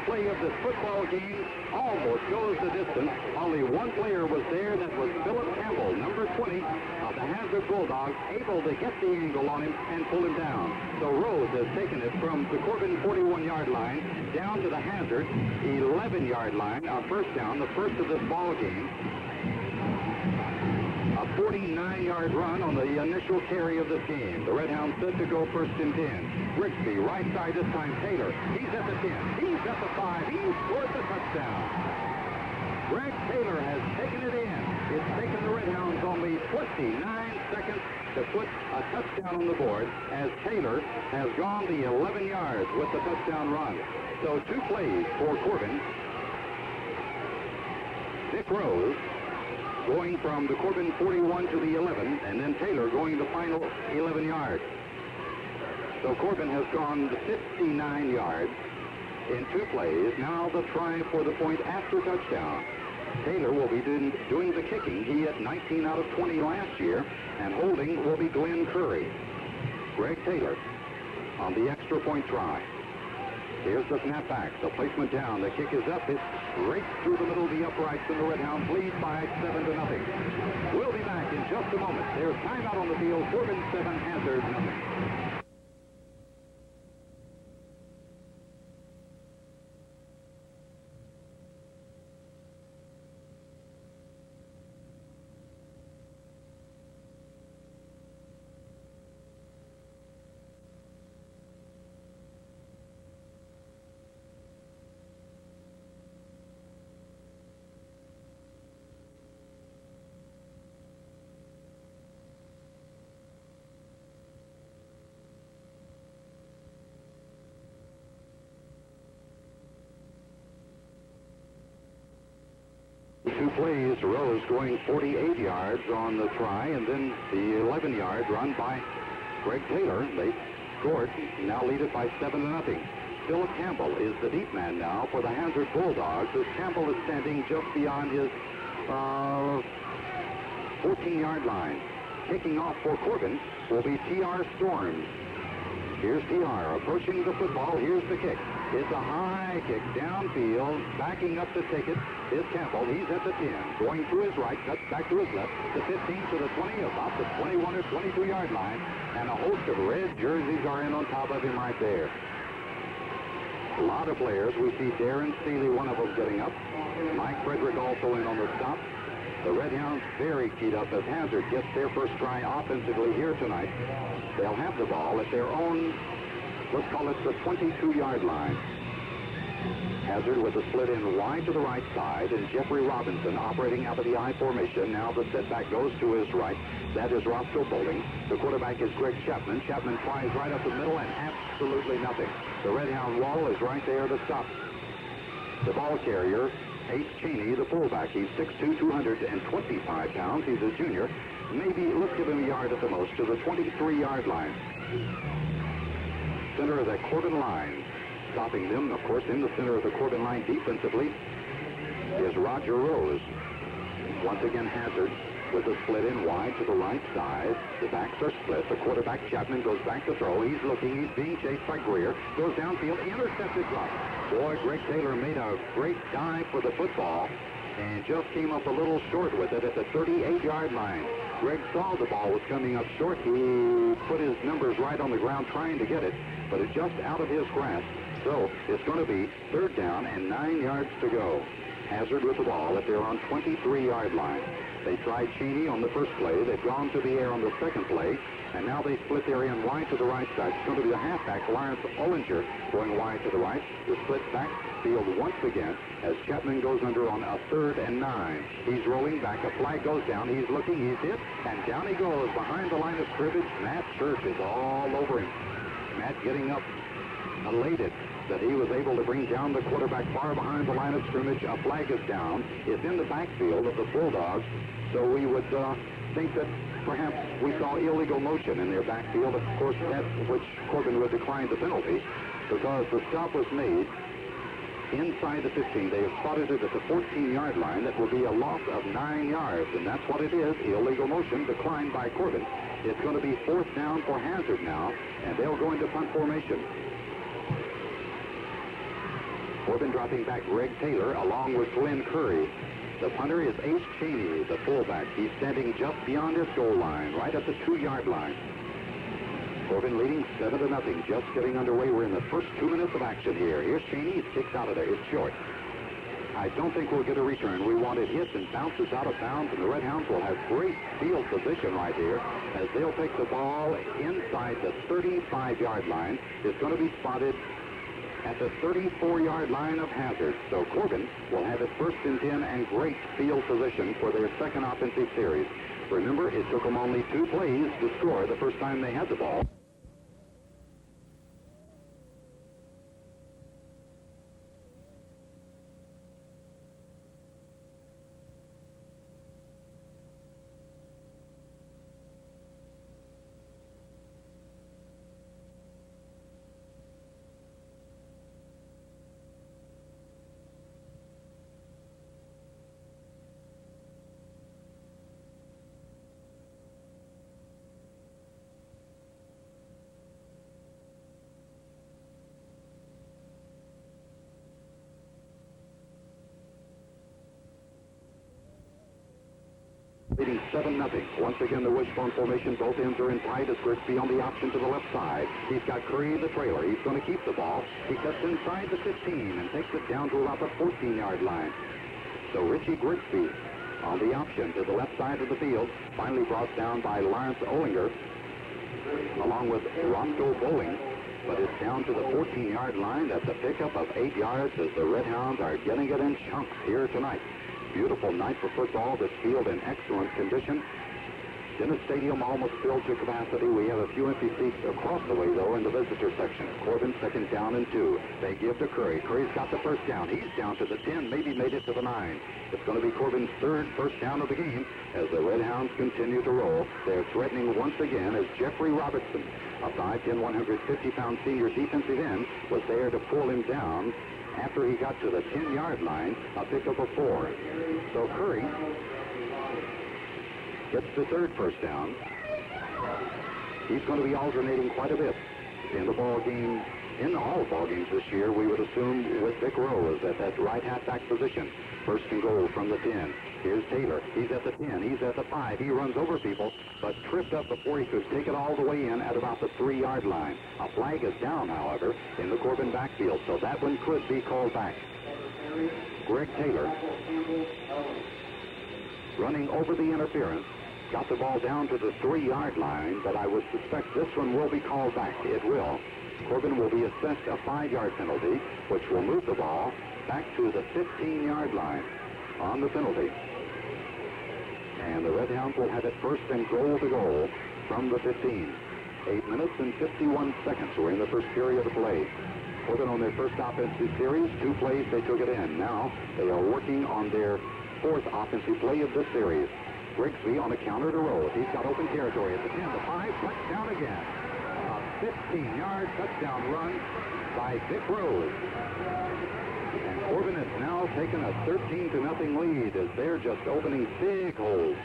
play of this football game almost goes the distance. Only one player was there. That was Philip Campbell, number 20 of the Hazard Bulldogs, able to get the angle on him and pull him down. So Rose has taken it from the Corbin 41-yard line down to the Hazard 11-yard line on first down, the first of this ball game. A 49-yard run on the initial carry of this game. The Redhounds set to go first and 10. Grigsby, right side this time. Taylor, he's at the 10. He's at the 5. He scored the touchdown. Greg Taylor has taken it in. It's taken the Redhounds only 29 seconds to put a touchdown on the board as Taylor has gone the 11 yards with the touchdown run. So 2 plays for Corbin. Dick Rose going from the Corbin 41 to the 11, and then Taylor going the final 11 yards. So Corbin has gone 59 yards in 2 plays. Now the try for the point after touchdown. Taylor will be doing the kicking. He had 19 out of 20 last year, and holding will be Glenn Curry. Greg Taylor on the extra point try. Here's the snap back. The placement down. The kick is up. It's right through the middle of the uprights, and the Redhounds lead by 7-0. We'll be back in just a moment. There's timeout on the field. Corbin 7, Hazard nothing. Two plays, Rose going 48 yards on the try, and then the 11-yard run by Greg Taylor. They scored, now lead it by 7-0. Philip Campbell is the deep man now for the Hazard Bulldogs, as Campbell is standing just beyond his 14-yard line. Kicking off for Corbin will be T.R. Storms. Here's T.R. approaching the football. Here's the kick. It's a high kick downfield. Backing up to take it is Campbell. He's at the 10. Going through his right, cuts back to his left. The 15 to the 20, about the 21 or 22-yard line. And a host of red jerseys are in on top of him right there. A lot of players. We see Darren Steely, one of them, getting up. Mike Frederick also in on the stop. The Redhounds very keyed up as Hazard gets their first try offensively here tonight. They'll have the ball at their own, let's call it the 22-yard line. Hazard with a split in wide to the right side, and Jeffrey Robinson operating out of the I formation. Now the setback goes to his right. That is Roscoe Bowling. The quarterback is Greg Chapman. Chapman tries right up the middle and absolutely nothing. The Redhound wall is right there to stop. The ball carrier, Ace Cheney, the fullback. He's 6'2", 225 pounds. He's a junior. Maybe, let's give him a yard at the most, to the 23-yard line. Center of that Corbin line. Stopping them, of course, in the center of the Corbin line defensively is Roger Rose. Once again, Hazard with a split in wide to the right side. The backs are split. The quarterback, Chapman, goes back to throw. He's looking. He's being chased by Greer. Goes downfield. Intercepted drop. Boy, Greg Taylor made a great dive for the football and just came up a little short with it at the 38-yard line. Greg saw the ball was coming up short. He put his numbers right on the ground trying to get it, but it's just out of his grasp. So it's going to be 3rd down and 9 yards to go. Hazard with the ball at their own 23-yard line. They tried Cheney on the first play. They've gone to the air on the second play, and now they split their end wide to the right side. It's going to be the halfback, Lawrence Ollinger, going wide to the right. The split back field once again as Chapman goes under on a 3rd and 9. He's rolling back. A flag goes down. He's looking. He's hit, and down he goes behind the line of scrimmage. Matt Church is all over him. Matt getting up, elated that he was able to bring down the quarterback far behind the line of scrimmage. A flag is down. It's in the backfield of the Bulldogs, so we would think that perhaps we saw illegal motion in their backfield. Of course, that's which Corbin would decline the penalty because the stop was made inside the 15. They have spotted it at the 14-yard line. That will be a loss of 9 yards, and that's what it is. Illegal motion declined by Corbin. It's going to be 4th down for Hazard now, and they'll go into punt formation. Corbin dropping back Greg Taylor along with Glenn Curry. The punter is Ace Cheney, the fullback. He's standing just beyond his goal line, right at the 2-yard line. Corbin leading 7-0, just getting underway. We're in the first 2 minutes of action here. Here's Cheney. He kicks out of there. It's short. I don't think we'll get a return. We want it hit and bounces out of bounds, and the Red Hounds will have great field position right here as they'll take the ball inside the 35-yard line. It's going to be spotted at the 34-yard line of Hazard. So Corbin will have it 1st and 10 and great field position for their second offensive series. Remember, it took them only 2 plays to score the first time they had the ball. Leading 7-0. Once again, the wishbone formation. Both ends are in tight as Grigsby on the option to the left side. He's got Curry, the trailer. He's going to keep the ball. He cuts inside the 15 and takes it down to about the 14-yard line. So Richie Grigsby on the option to the left side of the field, finally brought down by Lawrence Olinger along with Roscoe Bowling. But it's down to the 14-yard line. That's a pickup of 8 yards as the Red Hounds are getting it in chunks here tonight. Beautiful night for football. This field in excellent condition. Dennis Stadium almost filled to capacity. We have a few empty seats across the way, though, in the visitor section. Corbin 2nd down and 2. They give to Curry. Curry's got the first down. He's down to the 10, maybe made it to the 9. It's going to be Corbin's 3rd first down of the game as the Red Hounds continue to roll. They're threatening once again as Jeffrey Robertson, a 5'10", 150-pound senior defensive end, was there to pull him down after he got to the 10-yard line, a pickup of 4. So Curry gets the 3rd first down. He's going to be alternating quite a bit in the ball game. In all ball games this year, we would assume with Vic Rose at that right halfback position. 1st and goal from the 10. Here's Taylor. He's at the 10. He's at the 5. He runs over people, but tripped up before he could take it all the way in at about the 3-yard line. A flag is down, however, in the Corbin backfield, so that one could be called back. Greg Taylor running over the interference. Got the ball down to the 3-yard line, but I would suspect this one will be called back. It will. Corbin will be assessed a 5-yard penalty, which will move the ball back to the 15-yard line on the penalty. And the Red Hounds will have it 1st and goal to goal from the 15. 8 minutes and 51 seconds. We're in the first period of play. Corbin on their first offensive series. 2 plays, they took it in. Now they are working on their 4th offensive play of this series. Grigsby on a counter to Rose. He's got open territory at the 10, the 5, touchdown again. A 15-yard touchdown run by Vic Rose. And Corbin has now taken a 13-0 lead as they're just opening big holes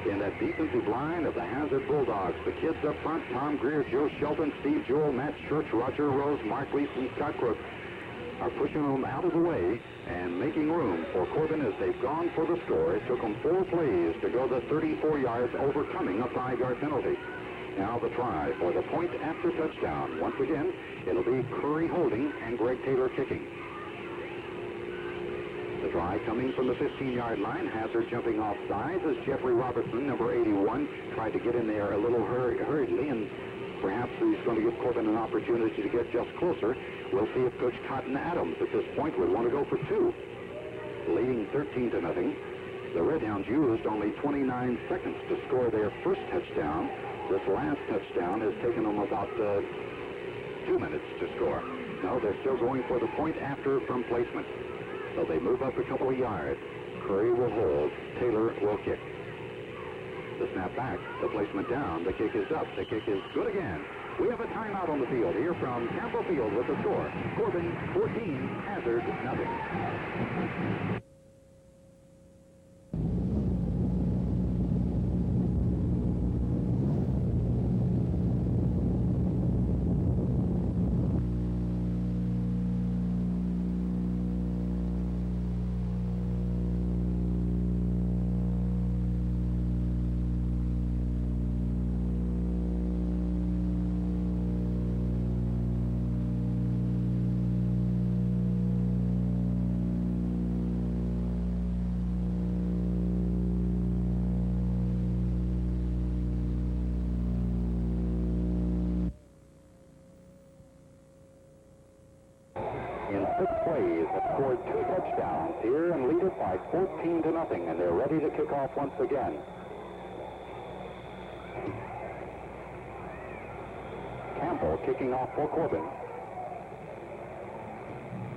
in that defensive line of the Hazard Bulldogs. The kids up front, Tom Greer, Joe Shelton, Steve Jewell, Matt Church, Roger Rose, Mark Leeson, Scott Crook are pushing them out of the way and making room for Corbin as they've gone for the score. It took them 4 plays to go the 34 yards, overcoming a 5-yard penalty. Now the try for the point after touchdown. Once again, it'll be Curry holding and Greg Taylor kicking. The try coming from the 15-yard line. Hazard jumping off sides as Jeffrey Robertson, number 81, tried to get in there a little hurriedly, and perhaps he's going to give Corbin an opportunity to get just closer. We'll see if Coach Cotton Adams at this point would want to go for 2. Leading 13-0. The Red Hounds used only 29 seconds to score their first touchdown. This last touchdown has taken them about 2 minutes to score. No, they're still going for the point after from placement. So they move up a couple of yards. Curry will hold. Taylor will kick. The snap back, the placement down, the kick is up, the kick is good again. We have a timeout on the field here from Campbell Field with the score. Corbin 14, Hazard nothing. plays have scored 2 touchdowns here and lead it by 14-0, and they're ready to kick off once again. Campbell kicking off for Corbin.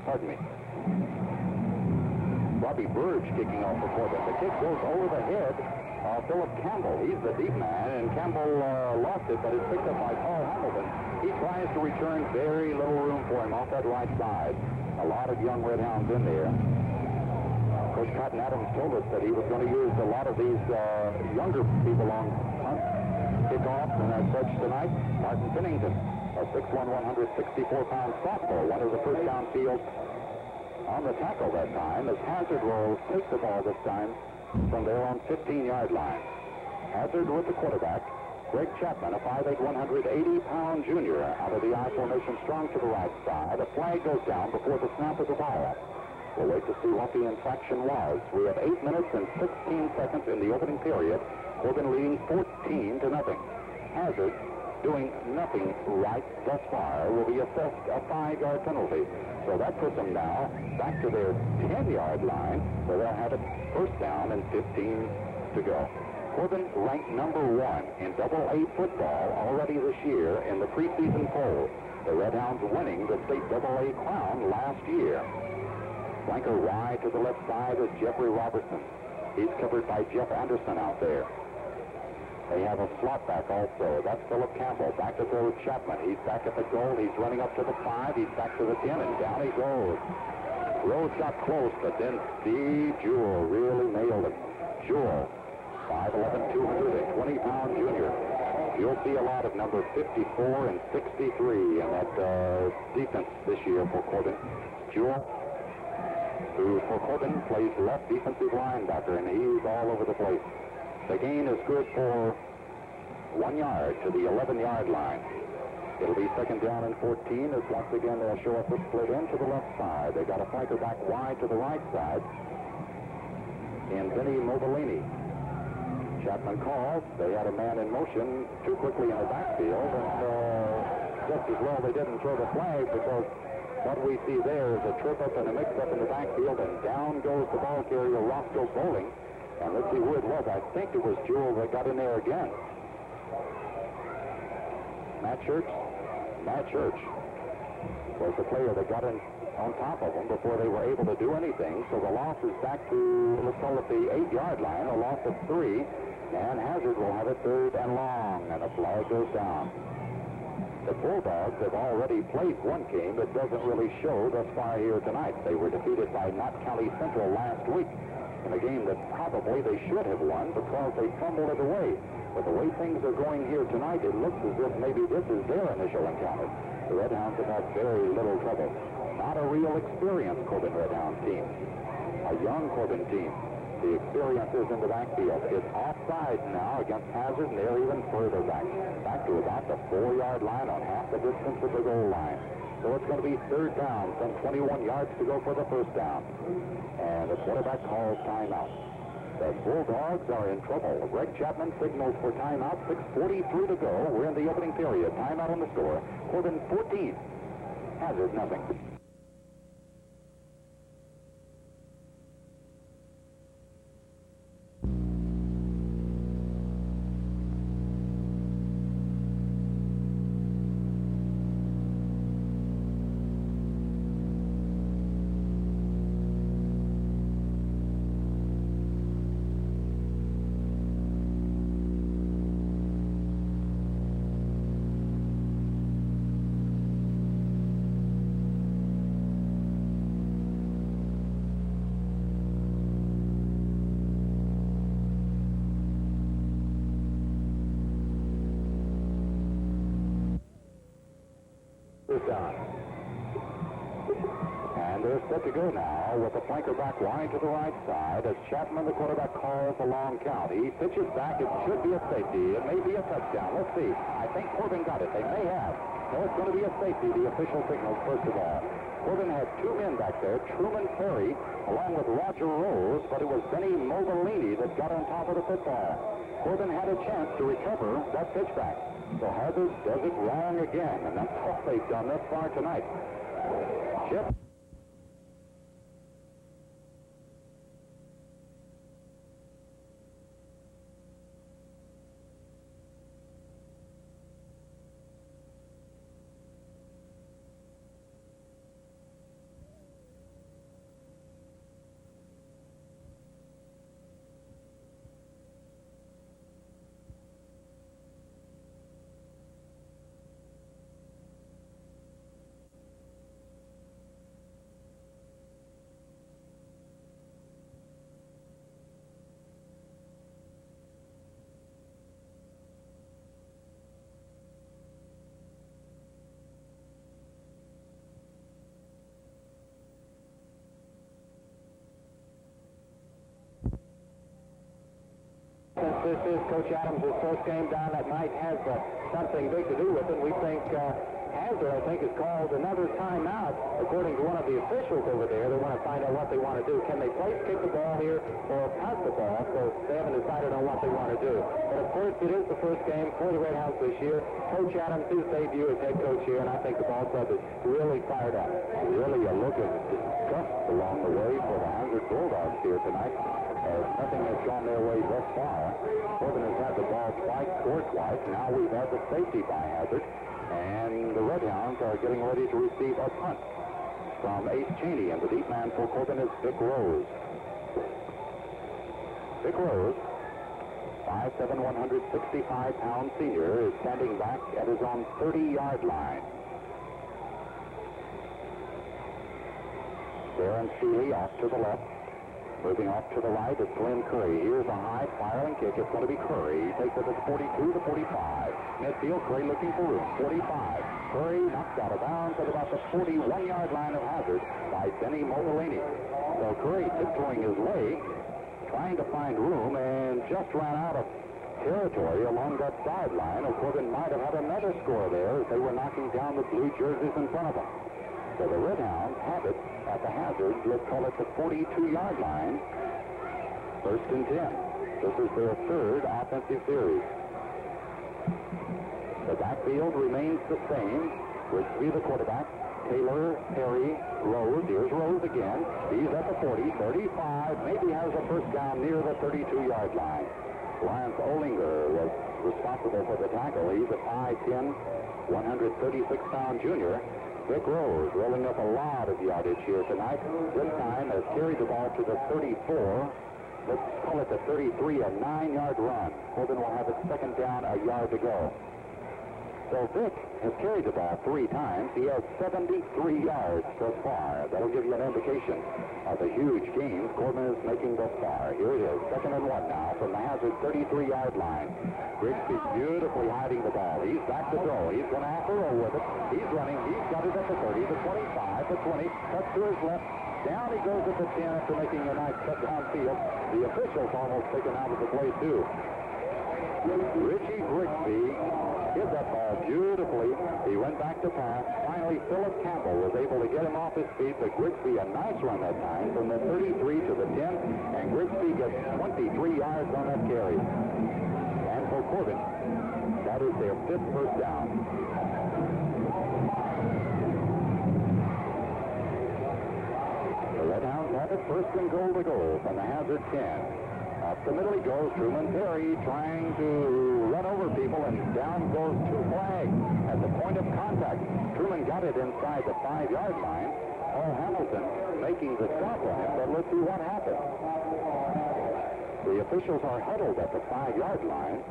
Pardon me. Robbie Burge kicking off for Corbin. The kick goes over the head of Philip Campbell. He's the deep man, and Campbell lost it, but it's picked up by Paul Hamilton. He tries to return, very little room for him off that right side. A lot of young Red Hounds in there. Coach Cotton Adams told us that he was going to use a lot of these younger people on punt kickoffs and as such tonight. Martin Pennington, a 6'1", 164-pound sophomore, one of the first down field on the tackle that time, as Hazard will take the ball this time from their own 15-yard line. Hazard with the quarterback. Greg Chapman, a 5'8", 180-pound junior, out of the I formation, strong to the right side. A flag goes down before the snap of the ball. We'll wait to see what the infraction was. We have 8 minutes and 16 seconds in the opening period. Corbin leading 14-0. Hazard, doing nothing right thus far, will be assessed a 5-yard penalty. So that puts them now back to their 10-yard line, so they'll have it first down and 15 to go. Corbin ranked number 1 in AA football already this year in the preseason poll. The Red Hounds winning the state AA crown last year. Flanker wide to the left side is Jeffrey Robertson. He's covered by Jeff Anderson out there. They have a slot back also. That's Philip Campbell. Back to throw Chapman. He's back at the goal. He's running up to the 5. He's back to the 10, and down he goes. Rose got close, but then Steve Jewell really nailed it. Jewell, 5'11", 220-pound junior. You'll see a lot of number 54 and 63 in that defense this year for Corbin. Jewell, who for Corbin plays left defensive linebacker, and he's all over the place. The gain is good for 1 yard to the 11-yard line. It'll be second down and 14 as once again they'll show up the split in to the left side. They got a flanker back wide to the right side in Vinny Mobilini. Chapman calls. They had a man in motion too quickly in the backfield, and just as well they didn't throw the flag, because what we see there is a trip up and a mix-up in the backfield, and down goes the ball carrier, Roscoe Bowling. And let's see who it was. I think it was Jewell that got in there again. Matt Church was the player that got in on top of them before they were able to do anything. So the loss is back to, let's call it the 8-yard line, a loss of 3. And Hazard will have it third and long, and a flag goes down. The Bulldogs have already played one game that doesn't really show thus far here tonight. They were defeated by Knott County Central last week in a game that probably they should have won because they fumbled it away. But the way things are going here tonight, it looks as if maybe this is their initial encounter. The Red Hounds have had very little trouble. Not a real experienced Corbin Red Hounds team. A young Corbin team. The experience is in the backfield. It's offside now against Hazard, and they're even further back. Back to about the 4-yard line on half the distance of the goal line. So it's going to be third down, some 21 yards to go for the first down. And the quarterback calls timeout. The Bulldogs are in trouble. Greg Chapman signals for timeout. 6:43 to go. We're in the opening period. Timeout on the score. Corbin 14. Hazard nothing. Down. And they're set to go now with the flanker back wide to the right side as Chapman, the quarterback, calls a long count. He pitches back. It should be a safety. It may be a touchdown. Let's see. I think Corbin got it. They may have. No, it's going to be a safety. The official signals first of all. Corbin had 2 men back there, Truman Perry along with Roger Rose, but it was Benny Mobilini that got on top of the football. Corbin had a chance to recover that pitchback. So Hazard does it wrong again, and that's what they've done thus far tonight. Chip this is Coach Adams' first game down that night has something big to do with it. We think Hazard, I think, has called another timeout. According to one of the officials over there, they want to find out what they want to do. Can they place kick the ball here or pass the ball? So they haven't decided on what they want to do. But, of course, it is the first game for the Red House this year. Coach Adams, his debut as head coach here, and I think the ball club is really fired up. Really a look of disgust along the way for the Hazard Bulldogs here tonight. Nothing has gone their way thus far. Corbin has had the ball twice, scored twice. Now we've had the safety by Hazard. And the Red Hounds are getting ready to receive a punt from Ace Cheney. And the deep man for Corbin is Vic Rose. Vic Rose, 5'7", 165-pound senior, is standing back at his own 30-yard line. Darren Seeley off to the left. Moving off to the right is Glenn Curry. Here's a high firing kick. It's going to be Curry. He takes it at 42 to 45. Midfield, Curry looking for room. 45. Curry knocks out of bounds at about the 41-yard line of Hazard by Benny Mobilini. So Curry tiptoeing his way, trying to find room, and just ran out of territory along that sideline. Corbin might have had another score there as they were knocking down the blue jerseys in front of them. So the Red Hounds have it at the Hazard, let's call it the 42-yard line. First and 10. This is their third offensive series. The backfield remains the same. Grigsby, the quarterback. Taylor, Perry, Rose. Here's Rose again. He's at the 40, 35. Maybe has a first down near the 32-yard line. Lance Olinger was responsible for the tackle. He's a 5'10", 136-pound junior. Vic Rose rolling up a lot of yardage here tonight. This time has carried the ball to the 34. Let's call it the 33, a 9-yard run. Corbin will have it second down, a yard to go. So Vic has carried the ball 3 times. He has 73 yards thus far. That'll give you an indication of the huge gains Corbin is making thus far. Here it is, second and 1 now from the Hazard 33-yard line. Grigsby beautifully hiding the ball. He's back to throw. He's going to have to roll with it. He's running. He's got it at the 30, the 25, the 20. Cuts to his left. Down he goes at the 10 after making a nice cut downfield. The official's almost taken out of the play, too. Richie Grigsby hit that ball beautifully. He went back to pass. Finally, Philip Campbell was able to get him off his feet, but Grigsby a nice run that time from the 33 to the 10, and Grigsby gets 23 yards on that carry. And for Corbin, that is their 5th first down. The Red Hounds have it first and goal to goal from the Hazard 10. Up the middle he goes. Truman Perry trying to run over people, and down goes 2 flags at the point of contact. Truman got it inside the 5-yard line. Paul Hamilton making the stop on him, but let's see what happens. The officials are huddled at the 5-yard line,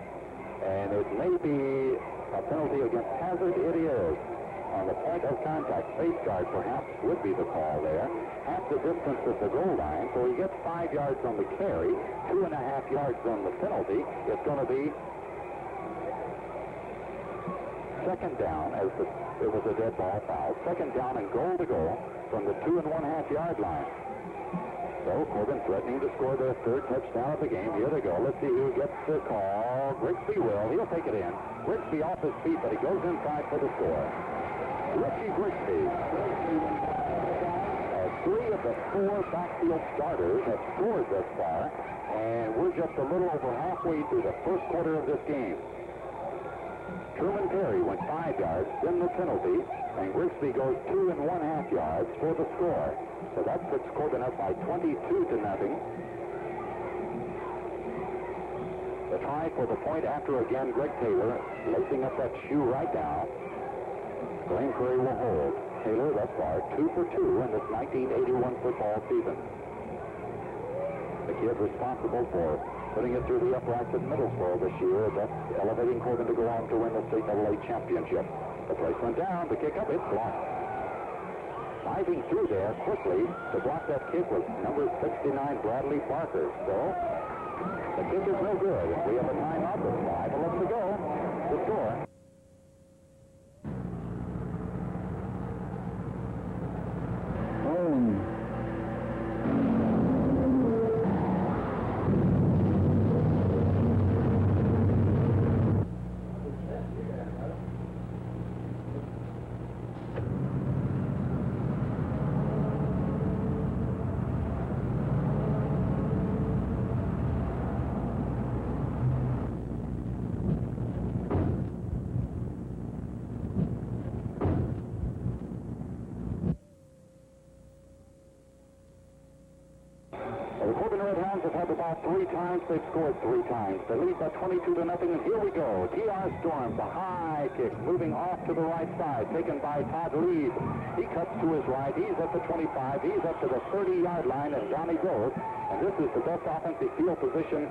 and it may be a penalty against Hazard. It is. On the point of contact, face guard perhaps would be the call there. Half the distance of the goal line, so he gets 5 yards on the carry, 2.5 yards on the penalty. It's going to be second down, as it was a dead ball foul. Second down and goal to go from the 2.5 yard line. So Corbin threatening to score their 3rd touchdown of the game. Here they go. Let's see who gets the call. Grigsby will. He'll take it in. Grigsby off his feet, but he goes inside for the score. Richie Grigsby. 3 of the 4 backfield starters have scored thus far, and we're just a little over halfway through the first quarter of this game. Truman Perry went 5 yards, then the penalty, and Grigsby goes 2.5 yards for the score. So that puts Corbin up by 22-0. The try for the point after again, Greg Taylor lacing up that shoe right now. Glenn Curry will hold. Taylor thus far 2 for 2 in this 1981 football season. The kid responsible for putting it through the uprights at Middlesboro this year, thus elevating Corbin to go on to win the state AA championship. The placement down, the kick up, it's blocked. Diving through there quickly to block that kick was number 69 Bradley Parker. So the kick is no good. We have a timeout with 5 left to go. The score. Corbin Redhounds have had the ball 3 times. They've scored 3 times. They lead by 22-0, and here we go. T.R. Storms, a high kick, moving off to the right side, taken by Todd Leeds. He cuts to his right. He's at the 25. He's up to the 30-yard line, and down he goes. And this is the best offensive field position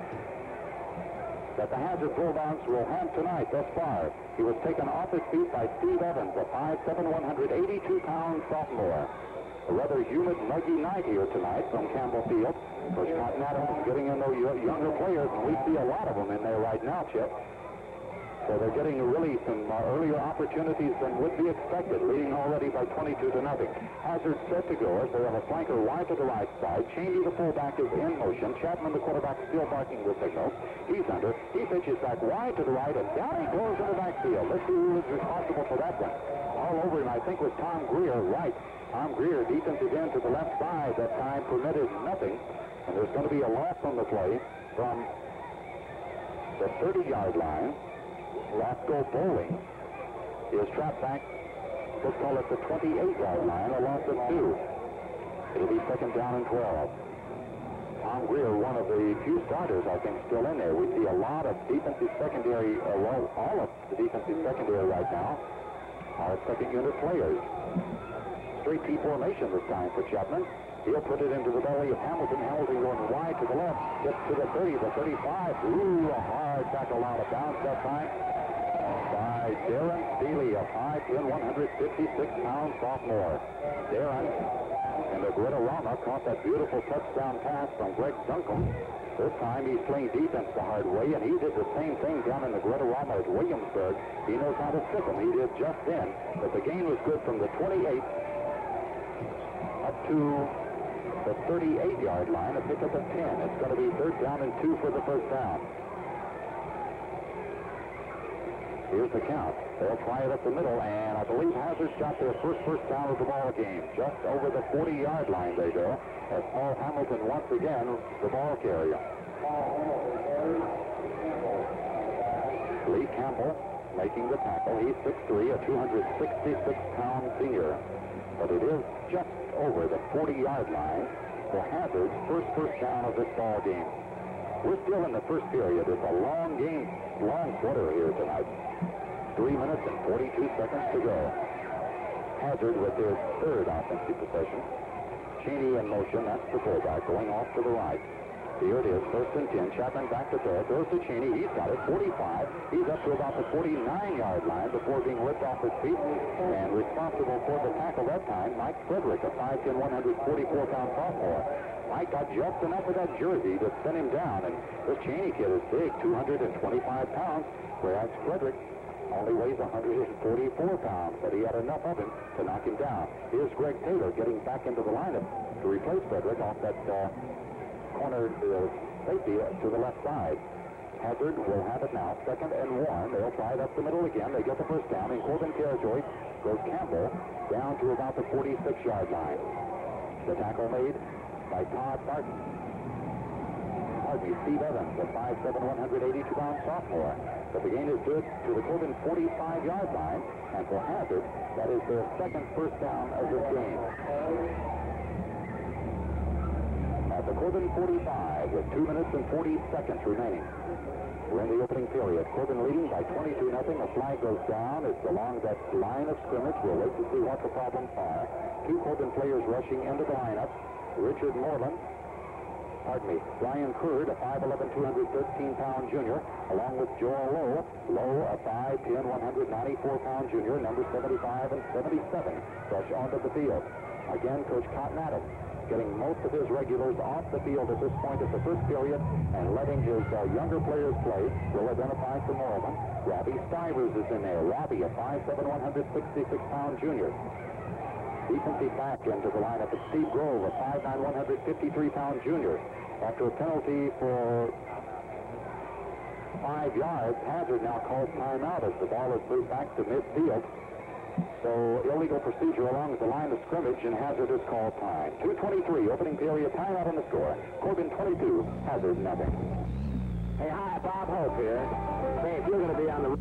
that the Hazard Bulldogs will have tonight thus far. He was taken off his feet by Steve Evans, a 5'7", 182-pound sophomore. A rather humid, muggy night here tonight from Campbell Field. Coach Cotton Adams getting in those younger players, and we see a lot of them in there right now, Chip. So they're getting really some earlier opportunities than would be expected, leading already by 22-0. Hazard set to go as they have a flanker wide to the right side. Cheney, the fullback, is in motion. Chapman, the quarterback, still barking the signal. He's under. He pitches back wide to the right, and down he goes in the backfield. Let's see who is responsible for that one. All over him, I think, was Tom Greer, right. Tom Greer, defensive end to the left side. That time permitted nothing. And there's going to be a loss on the play from the 30-yard line. Roscoe Bowling is trapped back, let's call it the 28-yard line, a loss of 2. It'll be second down and 12. Tom Greer, one of the few starters, I think, still in there. We see a lot of defensive secondary, well, all of the defensive secondary right now are second unit players. Straight T formation this time for Chapman. He'll put it into the belly of Hamilton. Hamilton going wide to the left. Gets to the 30, the 35. Ooh, a hard tackle out of bounds that time by Darren Steely, a 5'10", 156-pound sophomore. Darren in the Grittorama caught that beautiful touchdown pass from Greg Duncan. This time he's playing defense the hard way, and he did the same thing down in the Grittorama at Williamsburg. He knows how to stick them. He did just then. But the gain was good from the 28 up to the 38-yard line, a pickup of 10. It's going to be third down and 2 for the first down. Here's the count. They'll try it up the middle, and I believe Hazard's got their first down of the ball game. Just over the 40-yard line they go, as Paul Hamilton once again the ball carrier. Lee Campbell making the tackle. He's 6'3", a 266-pound senior. But it is just over the 40-yard line for Hazard's first down of this ball game. We're still in the first period. It's a long game, long quarter here tonight. 3 minutes and 42 seconds to go. Hazard with his third offensive possession. Cheney in motion, that's the fullback, going off to the right. Here it is, first and 10. Chapman back to throw. Throws to Cheney. He's got it, 45. He's up to about the 49-yard line before being ripped off his feet. And responsible for the tackle that time, Mike Frederick, a 5'10", 144-pound sophomore. Mike got just enough of that jersey to send him down. And this Cheney kid is big, 225 pounds, whereas Frederick only weighs 144 pounds, but he had enough of him to knock him down. Here's Greg Taylor getting back into the lineup to replace Frederick off that corner safety to the left side. Hazard will have it now, second and 1. They'll try it up the middle again. They get the first down. In Corbin territory goes Campbell down to about the 46-yard line. The tackle made by Todd Barton. Steve Evans, a 5'7", 182-pound sophomore. But the gain is good to the Corbin 45-yard line, and for Hazard, that is their second first down of this game. At the Corbin 45, with 2 minutes and 40 seconds remaining. We're in the opening period. Corbin leading by 22-0. A flag goes down. It's along that line of scrimmage. We'll wait to see what the problems are. 2 Corbin players rushing into the lineup. Richard Moreland, Brian Curd, a 5'11", 213-pound junior, along with Joel Lowe. Lowe, a 5'10", 194-pound junior, number 75 and 77, rush onto the field. Again, Coach Cotton Adams getting most of his regulars off the field at this point of the first period and letting his younger players play. We'll identify some more of them. Robbie Stivers is in there. Robbie, a 5'7", 166-pound junior. Defensive back into the lineup is Steve Grove, a 5'9", 153-pound junior. After a penalty for 5 yards, Hazard now calls timeout as the ball is moved back to midfield. So illegal procedure along the line of scrimmage, and Hazard is called time. 2:23, opening period, timeout on the score. Corbin 22, Hazard nothing. Hey, hi, Bob Hope here. Hey, if you're going to be on the...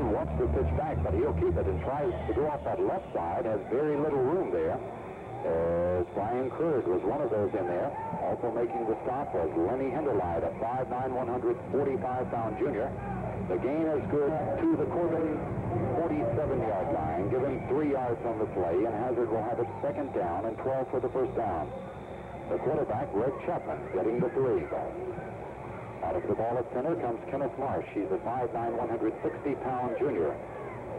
Corbin wants to pitch back, but he'll keep it and tries to go off that left side. Has very little room there. As Brian Kurd was one of those in there. Also making the stop was Lenny Henderleit, a 5'9", 145-pound junior. The gain is good to the Corbin 47-yard line. Give him 3 yards on the play, and Hazard will have it second down and 12 for the first down. The quarterback, Greg Chapman, getting the 3. Out of the ball at center comes Kenneth Marsh. He's a 5'9", 160-pound junior.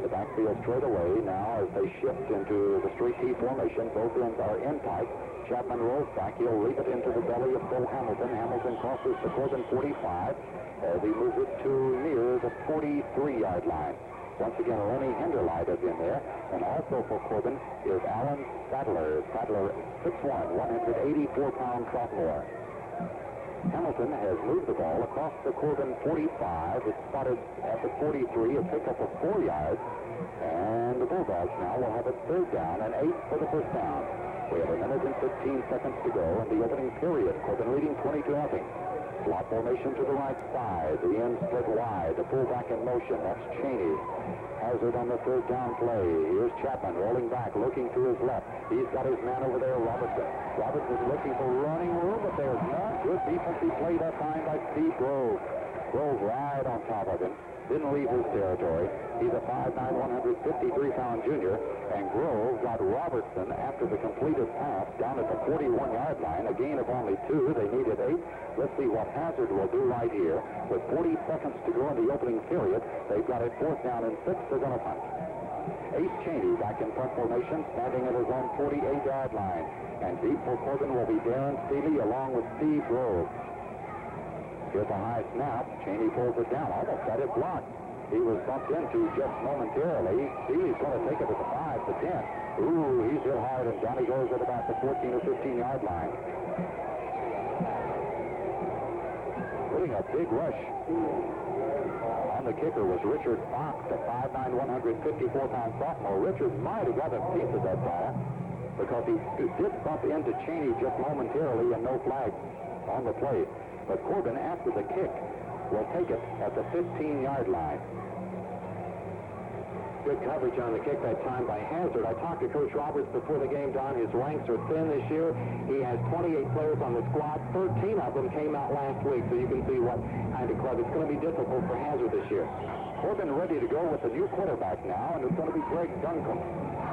The backfield straight away now as they shift into the straight T formation. Both ends are in tight. Chapman rolls back. He'll leap it into the belly of Phil Hamilton. Hamilton crosses the Corbin 45 as he moves it to near the 43-yard line. Once again, Lenny Henderleit is in there. And also for Corbin is Alan Sadler. Sadler, 6'1", 184-pound sophomore. Hamilton has moved the ball across the Corbin 45. It's spotted at the 43, a pickup of 4 yards. And the Bulldogs now will have it third down and 8 for the first down. We have 1 minute and 15 seconds to go in the opening period. Corbin leading 20-0. Slot formation to the right side. The end split wide. The fullback in motion. That's Cheney. Hazard on the third down play. Here's Chapman rolling back, looking to his left. He's got his man over there, Robertson. Robertson looking for running room, but there's none. Good defensive play that time by Steve Grove. Grove right on top of him. Didn't leave his territory. He's a 5'9", 153-pound junior, and Grove got Robertson after the completed pass down at the 41-yard line. A gain of only 2. They needed 8. Let's see what Hazard will do right here. With 40 seconds to go in the opening period, they've got it fourth down and 6. They're going to punt. Ace Cheney back in front formation, standing at his own 48-yard line. And deep for Corbin will be Darren Steele along with Steve Grove. Here's a high snap. Cheney pulls it down. Almost got it blocked. He was bumped into just momentarily. Steele's going to take it to the 5 to 10. Ooh, he's hit hard, and down he goes at about the 14 or 15-yard line. Putting a big rush on the kicker was Richard Fox, a 5'9", 154-pound sophomore. Richard might have got a piece of that ball because he did bump into Cheney just momentarily and no flag on the play. But Corbin, after the kick, will take it at the 15-yard line. Good coverage on the kick that time by Hazard. I talked to Coach Roberts before the game, Don. His ranks are thin this year. He has 28 players on the squad. 13 of them came out last week, so you can see what kind of club. It's going to be difficult for Hazard this year. Corbin ready to go with a new quarterback now, and it's going to be Greg Duncombe.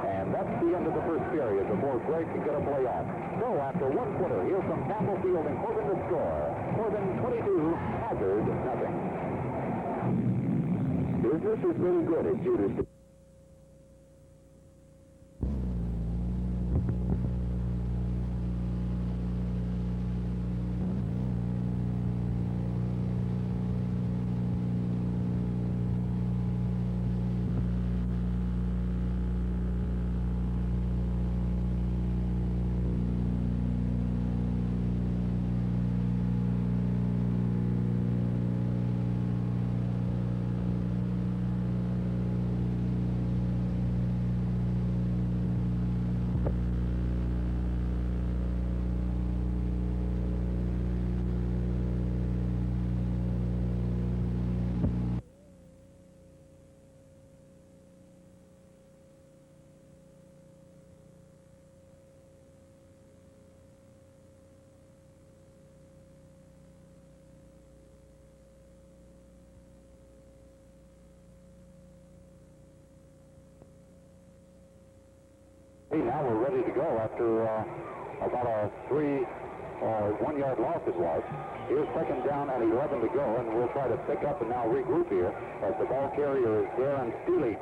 And that's the end of the first period before Greg can get a play off. So after 1 quarter, here's from Campbell Field and Corbin to score. Corbin 22, Hazard nothing. Business is really good at Judas. Now we're ready to go after about a 3 or 1 yard loss it was. Here's second down and 11 to go, and we'll try to pick up and now regroup here as the ball carrier is Darren Steele.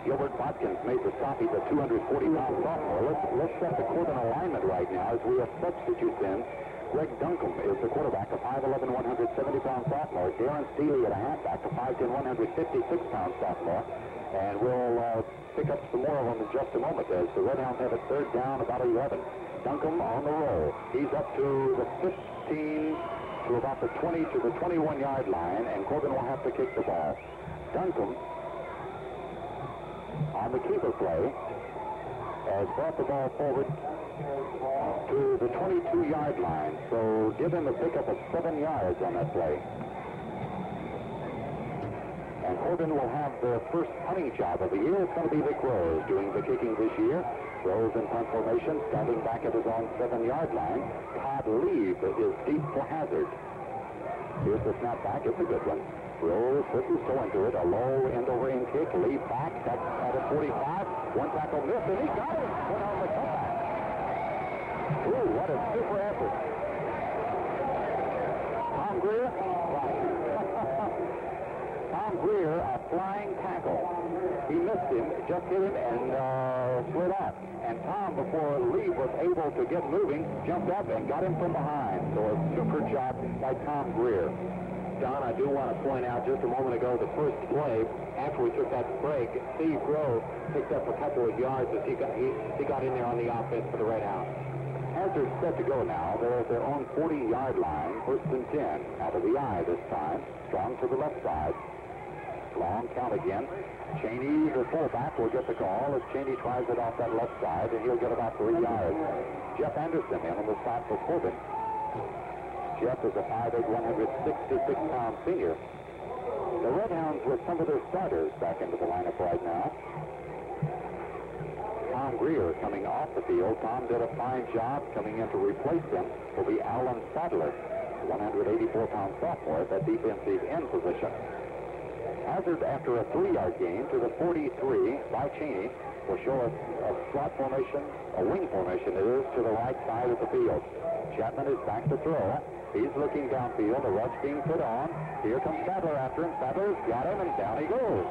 Gilbert Bodkins made the stop. He's a 240-pound sophomore. Let's set the Corbin alignment right now as we have substitutes in. Greg Duncombe is the quarterback, a 5'11", 170-pound sophomore. Darren Steele at a halfback, a 5'10", 156-pound sophomore. And we'll pick up some more of them in just a moment as the Redhounds have it third down, about 11. Duncombe on the roll. He's up to the 15, to about the 20, to the 21-yard line, and Corbin will have to kick the ball. Duncombe, on the keeper play, has brought the ball forward to the 22-yard line, so give him a pickup of 7 yards on that play. And Corbin will have the first punting job of the year. It's going to be Vic Rose doing the kicking this year. Rose in punt formation, standing back at his own 7-yard line. Todd Leib is deep for Hazard. Here's the snap back. It's a good one. Rose puts his toe into it. A low end-over-end kick. Leib back. That's at a 45. One tackle missed, and he got it. Put on the comeback. Ooh, what a super effort. Tom Greer. Tom Greer, a flying tackle. He missed him, just hit him, and slid off. And Tom, before Leib was able to get moving, jumped up and got him from behind. So a super job by Tom Greer. Don, I do want to point out just a moment ago, the first play, after we took that break, Steve Grove picked up a couple of yards as he got in there on the offense for the Red Hounds. Hazard's set to go now. They're at their own 40-yard line, 1st and 10. Out of the eye this time. Strong to the left side. Long count again. Cheney, the fullback, will get the call as Cheney tries it off that left side, and he'll get about 3 yards. Jeff Anderson in on the spot for Corbin. Jeff is a 5'8", 166-pound senior. The Red Hounds with some of their starters back into the lineup right now. Tom Greer coming off the field. Tom did a fine job coming in to replace him. Will be Alan Sadler, 184-pound sophomore at that defensive end position. Hazard, after a 3-yard gain to the 43 by Cheney, will show us a slot formation, a wing formation it is, to the right side of the field. Chapman is back to throw. He's looking downfield. The rush being put on. Here comes Sadler after him. Sadler's got him, and down he goes.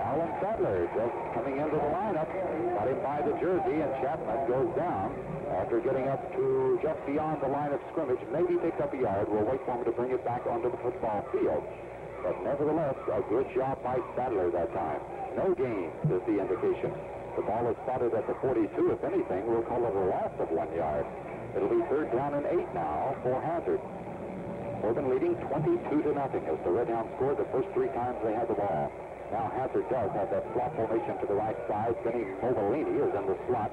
Alan Sadler just coming into the lineup. Got him by the jersey, and Chapman goes down after getting up to just beyond the line of scrimmage. Maybe picked up a yard. We'll wait for him to bring it back onto the football field. But nevertheless, a good job by Sadler that time. No gain is the indication. The ball is spotted at the 42. If anything, we'll call it a loss of 1 yard. It'll be 3rd down and 8 now for Hazard. Corbin leading 22-0 as the Red Hounds scored the first 3 times they had the ball. Now Hazard does have that slot formation to the right side. Benny Mobilini is in the slot.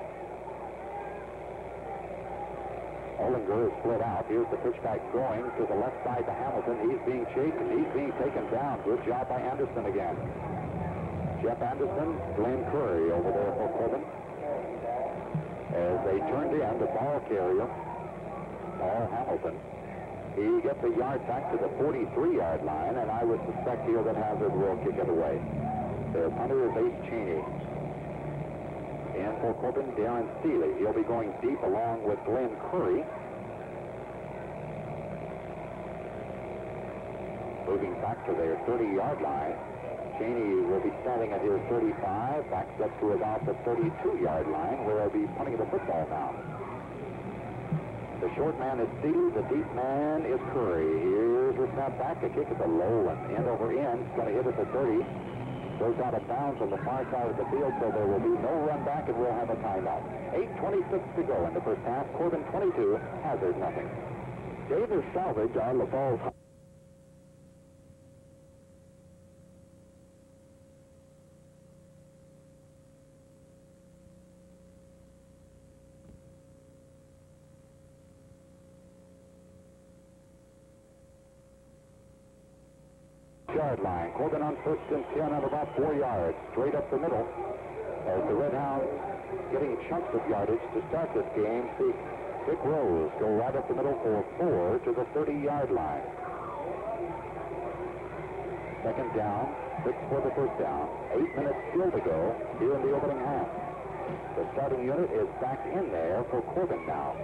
Ollinger is split out. Here's the pitchback going to the left side to Hamilton. He's being chased and he's being taken down. Good job by Anderson again. Jeff Anderson, Glenn Curry over there for Corbin. As they turned in, the ball carrier, Paul Hamilton, he gets a yard back to the 43-yard line, and I would suspect here that Hazard will kick it away. Their punter is Ace Cheney. And for Corbin, Darren Steely. He'll be going deep along with Glenn Curry. Moving back to their 30-yard line. Cheney will be standing at his 35, backs up to about the 32-yard line, where they'll be punting the football now. The short man is Steele, the deep man is Curry. Here's the snap back, a kick at the low one, end over end. It's going to hit at the 30. Goes out of bounds on the far side of the field, so there will be no run back, and we'll have a timeout. 8:26 to go in the first half. Corbin 22, Hazard nothing. Davis salvage on the ball. Yard line. Corbin on 1st and 10 at about 4 yards. Straight up the middle. As the Red Hounds getting chunks of yardage to start this game. See Vic Rose go right up the middle for 4 to the 30-yard line. 2nd down. 6 for the 1st down. 8 minutes still to go here in the opening half. The starting unit is back in there for Corbin now.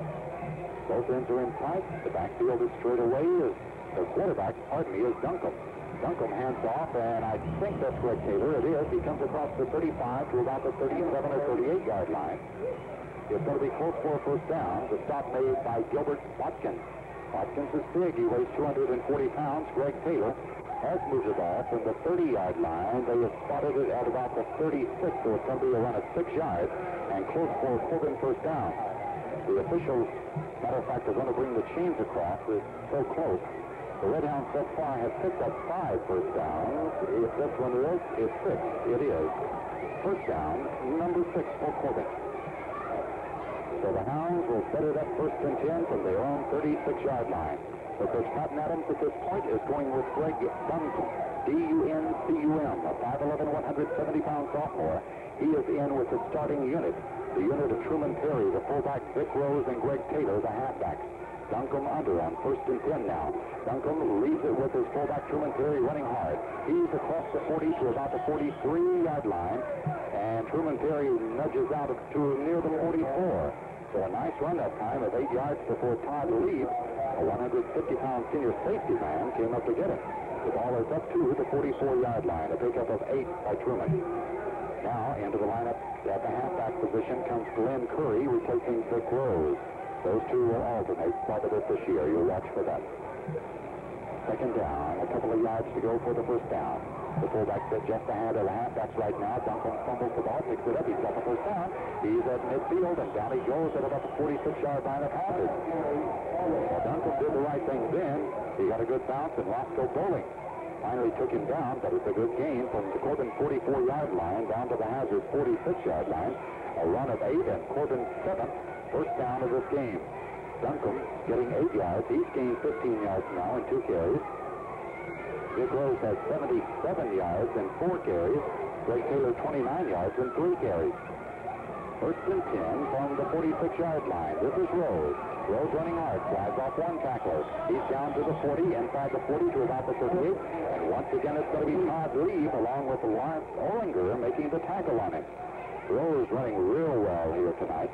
Both ends are in tight. The backfield is straight away. The quarterback, is Duncombe. Duncombe hands off, and I think that's correct, Taylor. It is. He comes across the 35 to about the 37 or 38-yard line. It's going to be close for a 1st down. The stop made by Gilbert Watkins. Watkins is big. He weighs 240 pounds. Greg Taylor has moved it off from the 30-yard line. They have spotted it at about the 36, so it's going to be a run of 6 yards and close for Corbin 1st down. The officials, matter of fact, are going to bring the chains across. It's so close. The Red Hounds so far have picked up 5 first downs. If this one is, it's 6. It is. 1st down, number 6 for Corbin. So the Hounds will set it up 1st and 10 from their own 36-yard line. So Coach Patton Adams at this point is going with Greg Duncum, D-U-N-C-U-M, a 5'11", 170-pound sophomore. He is in with the starting unit, the unit of Truman Perry, the fullback, Vic Rose, and Greg Taylor, the halfbacks. Duncum under on 1st and 10 now. Duncum leads it with his fullback, Truman Perry, running hard. He's across the 40 to about the 43-yard line, and Truman Perry nudges out to near the 44. So a nice run that time of 8 yards before Todd Lee, a 150-pound senior safety man, came up to get him. The ball is up to the 44-yard line, a pickup of 8 by Truman. Now into the lineup at the halfback position comes Glenn Curry, replacing Vic Rose. Those two will alternate quite a bit this year. You'll watch for that. Second down, a couple of yards to go for the first down. The fullback set just ahead of the halfbacks right now. Duncum fumbles the ball, picks it up. He's got the first down. He's at midfield, and down he goes at about the 46-yard line of Hazard. Well, Duncum did the right thing then. He got a good bounce, and Roscoe Bowling finally took him down, but it's a good gain from the Corbin 44-yard line down to the Hazard 46-yard line. A run of 8, and Corbin 7th. First down of this game. Duncum getting 8 yards. He's gained 15 yards now in 2 carries. Vic Rose has 77 yards and 4 carries. Greg Taylor 29 yards and 3 carries. First and 10 from the 46-yard line. This is Rose. Rose running hard. Flies off one tackler. He's down to the 40, inside the 40 to about the 38. And once again, it's going to be Todd Reeve along with Lawrence Oringer making the tackle on him. Rose running real well here tonight.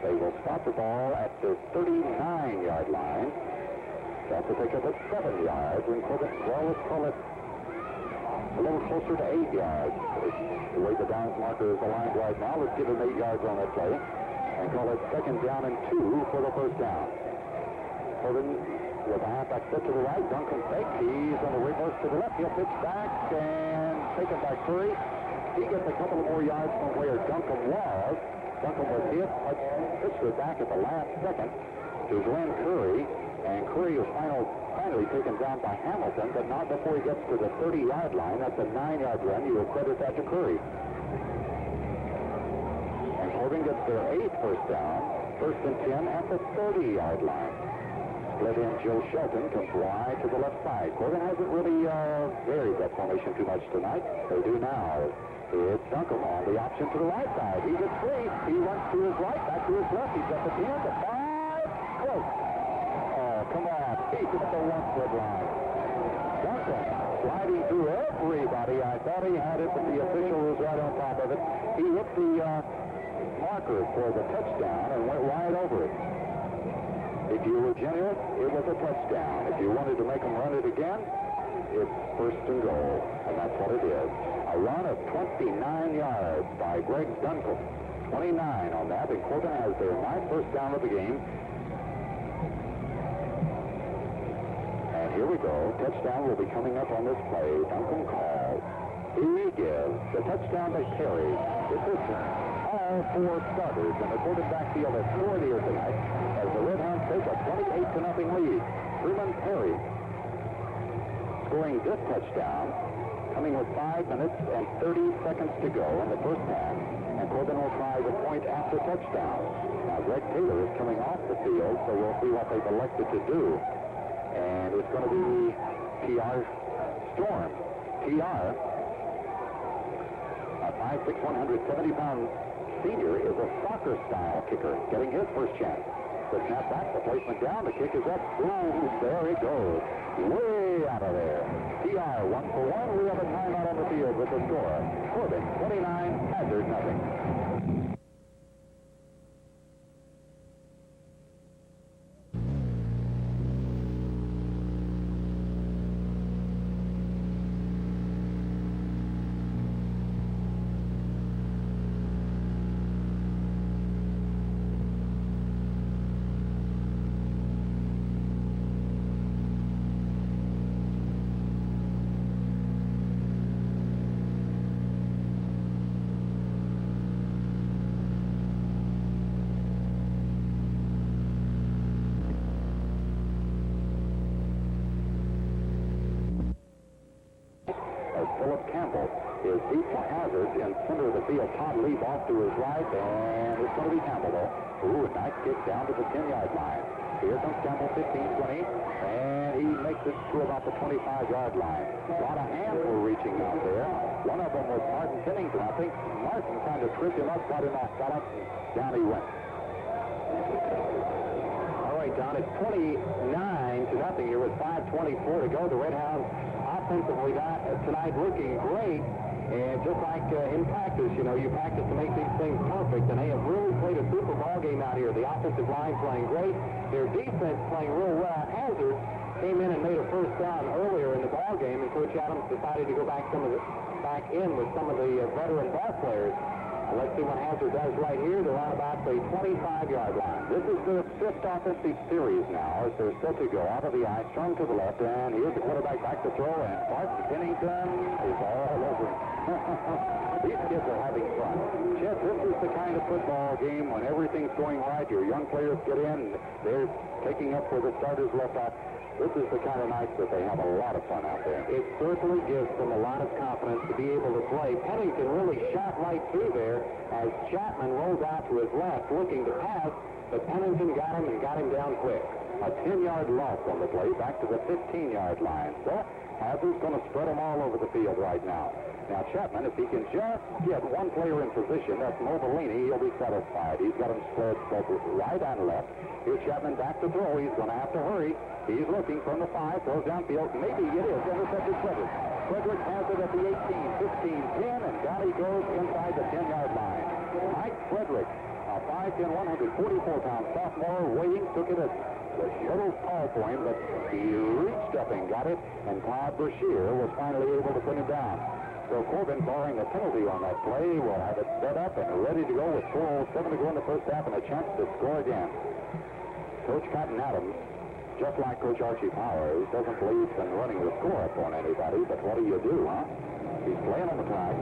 They will stop the ball at the 39-yard line. That's a pickup at 7 yards. And Corbin, well, let's call it a little closer to 8 yards. The way the downs marker is aligned right now, let's give him 8 yards on that play. And call it second down and 2 for the first down. Corbin with a halfback set to the right. Duncum fake. He's on the reverse to the left. He'll pitch back and taken by Curry. He gets a couple of more yards from where Duncum was. Duncum was hit, pitched it back at the last second to Glenn Curry, and Curry was finally taken down by Hamilton, but not before he gets to the 30-yard line. That's a 9-yard run. You will credit that to Curry. And Corbin gets their 8th first down, 1st and 10 at the 30-yard line. Split in Joe Shelton comes wide to the left side. Corbin hasn't really varied that formation too much tonight. They do now. It's Duncum on the option to the right side. He gets free. He runs to his right, back to his left. He's at the 10, the 5. Close. Oh, come on. He's at the 1-foot line. Duncum sliding through everybody. I thought he had it, but the official was right on top of it. He hit the marker for the touchdown and went wide over it. If you were genuine, it was a touchdown. If you wanted to make him run it again, it's first and goal, and that's what it is. A run of 29 yards by Greg Duncum. 29 on that, and Corbin has their 9th first down of the game. And here we go. Touchdown will be coming up on this play. Duncum calls. He gives the touchdown to Carey. This is all 4 starters, and the Corbin backfield has scored here tonight as the Red Hounds take a 28-0 lead. Truman Perry scoring this touchdown, coming with 5 minutes and 30 seconds to go in the first half, and Corbin will try the point after touchdown. Now, Greg Taylor is coming off the field, so we'll see what they've elected to do. And it's going to be T.R. Storm. T.R., a 5'6", 170-pound senior, is a soccer-style kicker, getting his first chance. The snap back, the placement down, the kick is up. Boom, there it goes. Way out of there. T.R. 1 for 1. We have a timeout on the field with the score. Corbin 29, Hazard nothing. Is deep to Hazard in center of the field. Todd Lee off to his right, and it's going to be Campbell, though. Ooh, a nice kick down to the 10-yard line. Here comes Campbell, 15, 20, and and he makes it to about the 25-yard line. A lot of hands were reaching out there. One of them was Martin Pennington. I think Martin kind of tripped him up, got him off balance, and down he went. All right, Don, it's 29-0 here with 5:24 to go. The Red Hounds offensively tonight looking great. And just like in practice, you know, you practice to make these things perfect, and they have really played a super ball game out here. The offensive line playing great. Their defense playing real well. Hazard came in and made a first down earlier in the ball game, and Coach Adams decided to go back in with some of the veteran ball players. Let's see what Hazard does right here. They're on about the 25-yard line. This is the fifth offensive series now as they're still to go out of the eye, strung to the left, and here's the quarterback back to throw, and Martin Pennington is all over him. These kids are having fun. Chet, this is the kind of football game when everything's going right. Your young players get in, they're taking up where the starters left off. This is the kind of nights that they have a lot of fun out there. It certainly gives them a lot of confidence to be able to play. Pennington really shot right through there as Chapman rolls out to his left looking to pass, but Pennington got him and got him down quick. A 10-yard loss on the play back to the 15-yard line. So Hazard's going to spread them all over the field right now. Now Chapman, if he can just get one player in position, that's Mobilini, he'll be satisfied. He's got him spread both right and left. Here's Chapman back to throw. He's going to have to hurry. He's looking from the 5, throws downfield. Maybe it is. Intercepted Frederick. Frederick has it at the 18, 15, 10, and down he goes inside the 10-yard line. Mike Frederick, a 5'10", 144-pound sophomore, waiting, took it as a little tall for him, but he reached up and got it, and Todd Brashear was finally able to put him down. So Corbin, barring a penalty on that play, will have it set up and ready to go with 4:07 to go in the first half and a chance to score again. Coach Cotton Adams, just like Coach Archie Powers, doesn't believe in running the score up on anybody, but what do you do, huh? He's playing on the clock.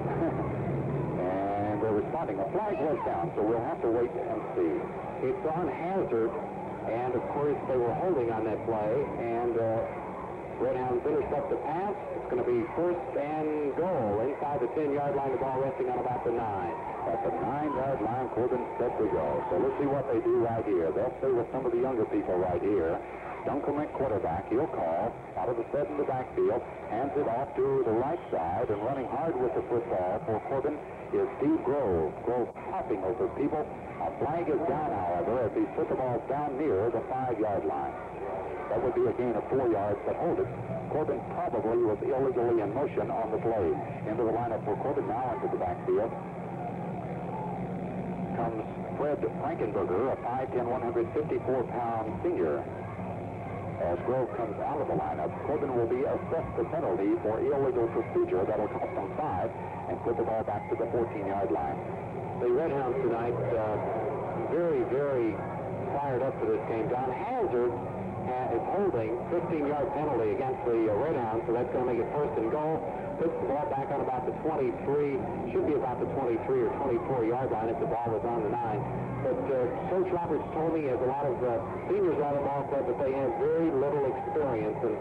And they're responding. The flag was down, so we'll have to wait and see. It's on Hazard, and of course they were holding on that play, and Red Hounds intercept the pass. It's going to be first and goal inside the 10-yard line. The ball resting on about the 9. At the 9-yard line, Corbin set to go. So let's see what they do right here. They'll stay with some of the younger people right here. Duncan quarterback, he'll call out of the set in the backfield, hands it off to the right side, and running hard with the football for Corbin is Steve Grove. Grove hopping over people. A flag is down, however, as he put the ball down near the 5-yard line. That would be a gain of 4 yards, but hold it. Corbin probably was illegally in motion on the play. Into the lineup for Corbin now into the backfield comes Fred Frankenberger, a 5'10", 154-pound senior. As Grove comes out of the lineup, Corbin will be assessed the penalty for illegal procedure. That'll cost them 5 and put the ball back to the 14-yard line. The Red Hounds tonight very, very fired up for this game. Don Hazard is holding 15-yard penalty against the Red Hounds, so that's going to make it first and goal. Puts the ball back on about the 23, should be about the 23 or 24-yard line if the ball was on the 9. But Coach Roberts told me he has a lot of seniors on the ball club, but they have very little experience. And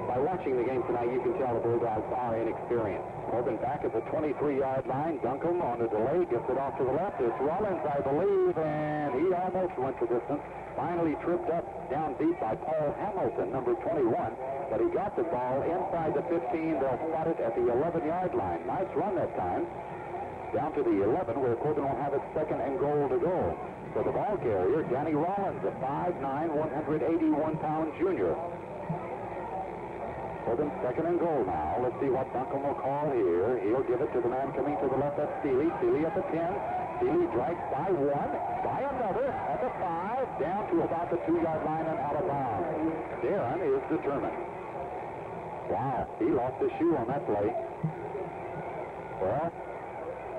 by watching the game tonight, you can tell the Bulldogs are inexperienced. Corbin back at the 23-yard line. Duncombe on the delay, gets it off to the left. It's Rollins, I believe, and he almost went the distance. Finally tripped up down deep by Paul Hamilton, number 21. But he got the ball inside the 15. They'll spot it at the 11-yard line. Nice run that time. Down to the 11, where Corbin will have its second and goal to go. So the ball carrier, Danny Rollins, a 5'9", 181-pound junior. Corbin second and goal now. Let's see what Duncan will call here. He'll give it to the man coming to the left. That's Steely. Steely at the 10. Steely drives by 1, by another, at the 5, down to about the 2-yard line and out of bounds. Darren is determined. Wow, he lost his shoe on that play. Well,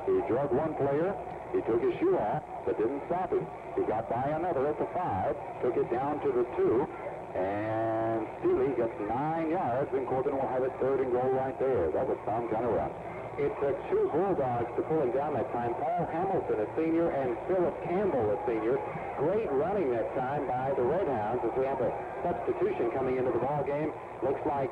he drug one player. He took his shoe off, but didn't stop him. He got by another at the 5, took it down to the 2, and Steely gets 9 yards, and Corbin will have it third and goal right there. That was some kind of run. It took 2 Bulldogs to pull him down that time. Paul Hamilton, a senior, and Philip Campbell, a senior. Great running that time by the Red Hounds as we have a substitution coming into the ball game. Looks like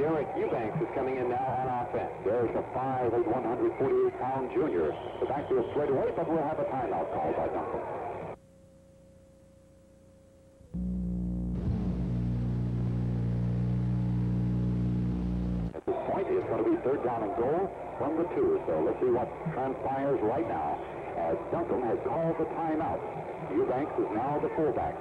Derek Eubanks is coming in now on offense. There's a 5'8", 148-pound junior. The backfield straight away, but we'll have a timeout called by Duncan. going to be third down and goal from the 2. So let's see what transpires right now as Duncan has called the timeout. Eubanks is now the fullback.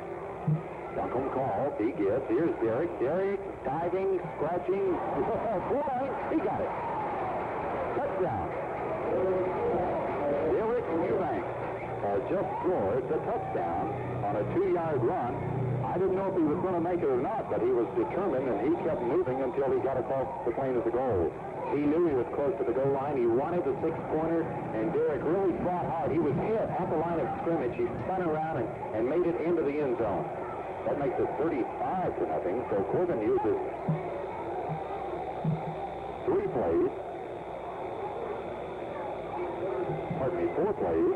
Duncan calls, he gives, here's Derek. Derek diving, scratching, flying, he got it. Touchdown. Derek Eubanks has just scored the touchdown on a 2-yard run. I didn't know if he was going to make it or not, but he was determined, and he kept moving until he got across the plane of the goal. He knew he was close to the goal line. He wanted the 6-pointer, and Derek really fought hard. He was hit at the line of scrimmage. He spun around and made it into the end zone. That makes it 35-0. So Corbin uses 4 plays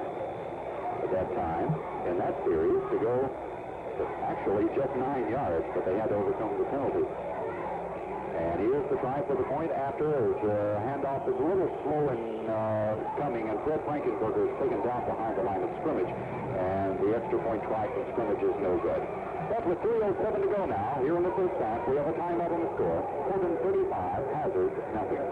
at that time in that series to go to actually just 9 yards, but they had to overcome the penalty. And here's the try for the point after his handoff is a little slow in coming, and Fred Frankenberger is taken down behind the line of scrimmage, and the extra point try from scrimmage is no good. But with 3:07 to go now, here in the first half, we have a timeout on the score. Corbin 35, Hazard nothing.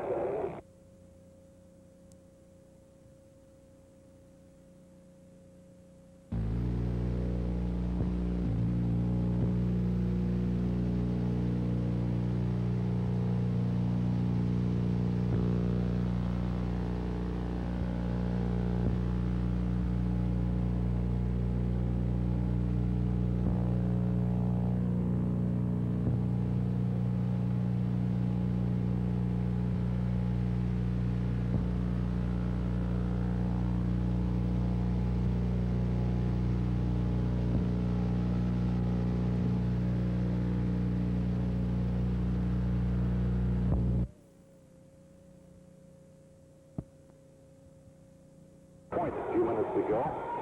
Point a few minutes ago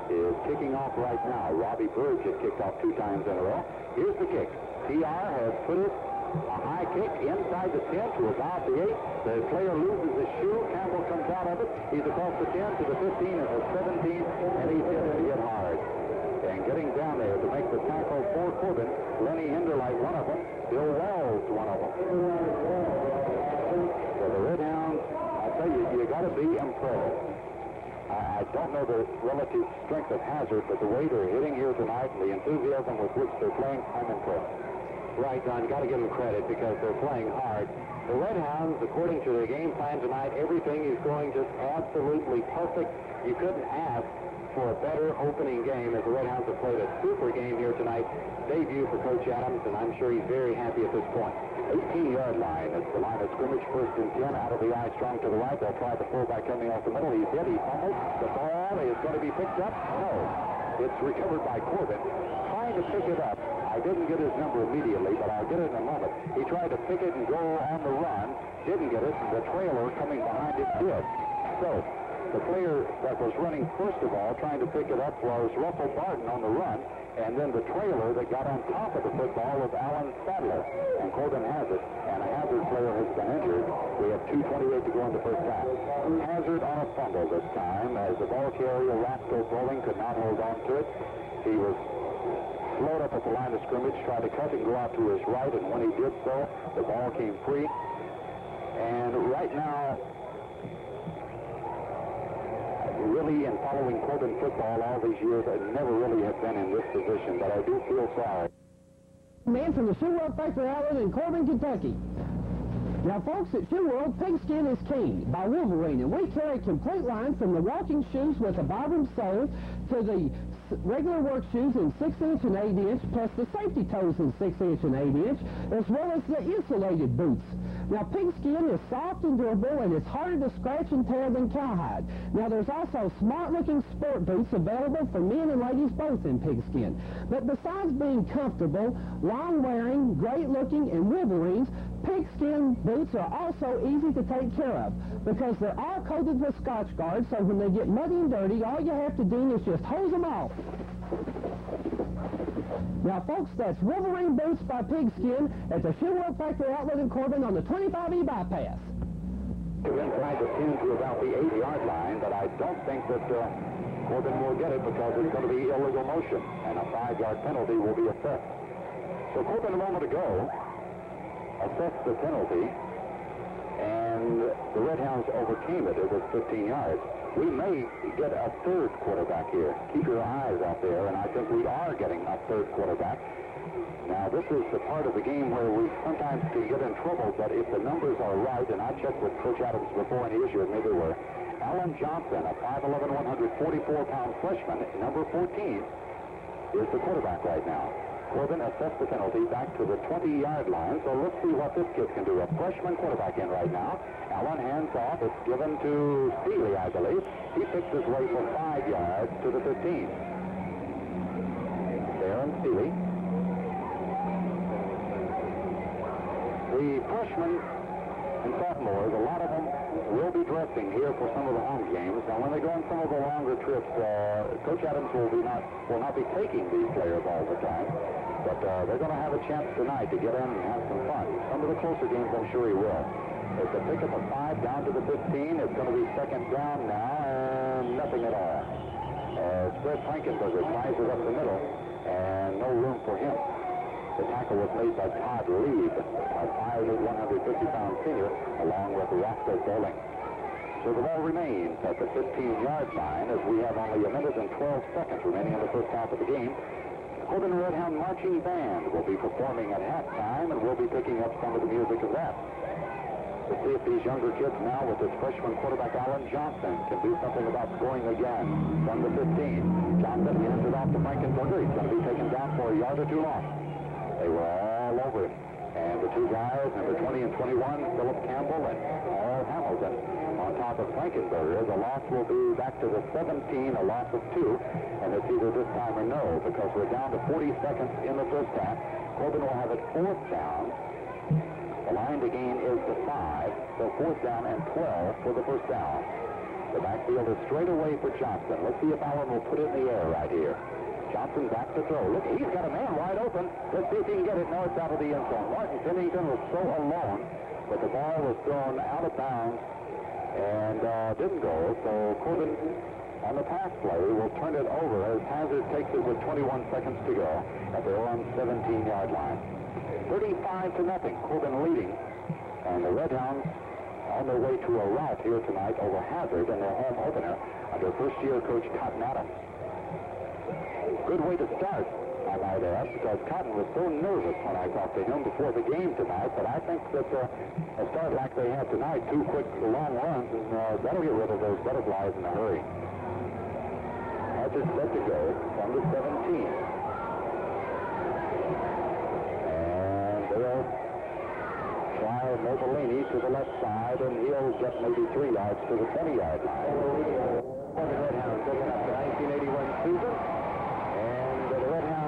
is kicking off right now. Robbie Burge has kicked off 2 times in a row. Here's the kick. TR has put it a high kick inside the 10 to about the 8. The player loses his shoe. Campbell comes out of it. He's across the 10 to the 15 and the 17, and he's hit hard. And getting down there to make the tackle for Corbin, Lenny Hinderlight, one of them. Bill Wells, one of them. So the Red Hounds, I tell you, you got to be impressed. I don't know the relative strength of Hazard, but the way they're hitting here tonight and the enthusiasm with which they're playing, I'm impressed. Right, Don, you got to give them credit because they're playing hard. The Red Hounds, according to their game plan tonight, everything is going just absolutely perfect. You couldn't ask for a better opening game as the Red Hounds have played a super game here tonight. Debut for Coach Adams, and I'm sure he's very happy at this point. 18-yard line. It's the line of scrimmage, 1st and 10. Out of the eye, strong to the right. They'll try the fullback coming off the middle. He's hit. He fumbles. The ball is going to be picked up. No. It's recovered by Corbin. Trying to pick it up. I didn't get his number immediately, but I'll get it in a moment. He tried to pick it and go on the run. Didn't get it. The trailer coming behind it did. So the player that was running first of all, trying to pick it up, was Russell Barton on the run. And then the trailer that got on top of the football was Alan Sadler. And Corbin has it. And a Hazard player has been injured. We have 2:28 to go in the first half. Hazard on a fumble this time as the ball carrier, Roscoe Bowling, could not hold on to it. He was slowed up at the line of scrimmage, tried to cut and go out to his right, and when he did so, the ball came free. And right now, really, in following Corbin football all these years, I never really have been in this position, but I do feel sorry. Man from the Shoe World Factory outlet in Corbin, Kentucky. Now, folks, at Shoe World, Pigskin is King by Wolverine, and we carry a complete line from the walking shoes with a Vibram sole to the regular work shoes in 6-inch and 8-inch, plus the safety toes in 6-inch and 8-inch, as well as the insulated boots. Now, pigskin is soft and durable, and it's harder to scratch and tear than cowhide. Now, there's also smart-looking sport boots available for men and ladies both in pigskin. But besides being comfortable, long-wearing, great-looking, and Wolverines, pigskin boots are also easy to take care of because they're all coated with Scotch Guard, so when they get muddy and dirty, all you have to do is just hose them off. Now, folks, that's Wolverine Boots by Pigskin at the Shoe World Factory outlet in Corbin on the 25E bypass. Inside the 10 to about the 8-yard line, but I don't think that Corbin will get it because it's going to be illegal motion, and a 5-yard penalty will be assessed. So Corbin a moment ago assessed the penalty, and and the Red Hounds overcame it. It was 15 yards. We may get a third quarterback here. Keep your eyes out there, and I think we are getting a third quarterback. Now, this is the part of the game where we sometimes can get in trouble, but if the numbers are right, and I checked with Coach Adams before, and he assured me they were, Alan Johnson, a 5'11", 144-pound freshman, number 14, is the quarterback right now. Corbin assessed the penalty back to the 20-yard line, so let's see what this kid can do. A freshman quarterback in right now. Alan hands off. It's given to Steely, I believe. He picks his way for 5 yards to the 15. Darren Steely. The freshmen and sophomores, a lot of them will be dressing here for some of the home games. Now, when they go on some of the longer trips, Coach Adams will not be taking these players all the time, but they're going to have a chance tonight to get in and have some fun. Some of the closer games, I'm sure he will. It's a pickup of 5 down to the 15. It's going to be second down now, and nothing at all. Fred Frankenberger tries it up the middle, and no room for him. The tackle was made by Todd Leib, a 5'8", 150-pound senior, along with Roscoe Bowling. So the ball remains at the 15-yard line as we have only a minute and 12 seconds remaining in the first half of the game. Corbin Red Hound Marching Band will be performing at halftime, and we'll be picking up some of the music of that. Let's see if these younger kids now, with this freshman quarterback Alan Johnson, can do something about scoring again from the 15. Johnson hands it off to Frankenberger. He's going to be taken down for a yard or two long. They were all over him. And the two guys, number 20 and 21, Philip Campbell and Paul Hamilton, on top of Frankenberger. The loss will be back to the 17, a loss of 2. And it's either this time or no, because we're down to 40 seconds in the first half. Corbin will have it 4th down. The line to gain is the 5, so 4th down and 12 for the first down. The backfield is straight away for Johnson. Let's see if Allen will put it in the air right here. Johnson back to throw. Look, he's got a man wide open. Let's see if he can get it. No, it's out of the end zone. Martin Pennington was so alone, but the ball was thrown out of bounds and didn't go. So Corbin, on the pass play, will turn it over as Hazard takes it with 21 seconds to go at their own 17-yard line. 35-0, Corbin leading, and the Red Hounds on their way to a rout here tonight over Hazard in their home opener under first-year coach Cotton Adams. Good way to start, I might add, because Cotton was so nervous when I talked to him before the game tonight, but I think that a start like they had tonight, 2 quick long runs, and that'll get rid of those butterflies in a hurry. Hazard set to go from the 17. And they'll try Mobilini to the left side, and he'll get maybe 3 yards to the 20-yard line. The Red Hounds looking up the 1981 season.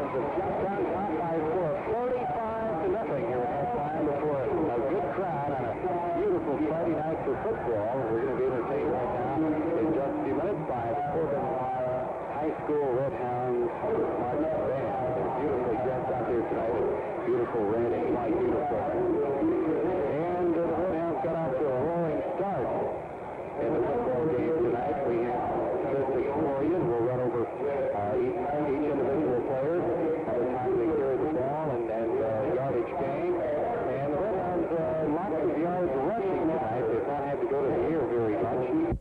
Just on top by score 45-0 here at halftime before a good crowd on a beautiful Friday night for football. We're going to be entertained right now in just a few minutes by the Corbin High School Red Hounds Marching Band. They're beautifully dressed out here tonight. Beautiful red and white uniform. And the Red Hounds got off to a roaring start in the football game tonight. We have statistics for you. We'll run over each individual player at the time they carry the ball and yardage gain. And the Red Hounds, lots of yards rushing tonight. They've not had to go to the air very much.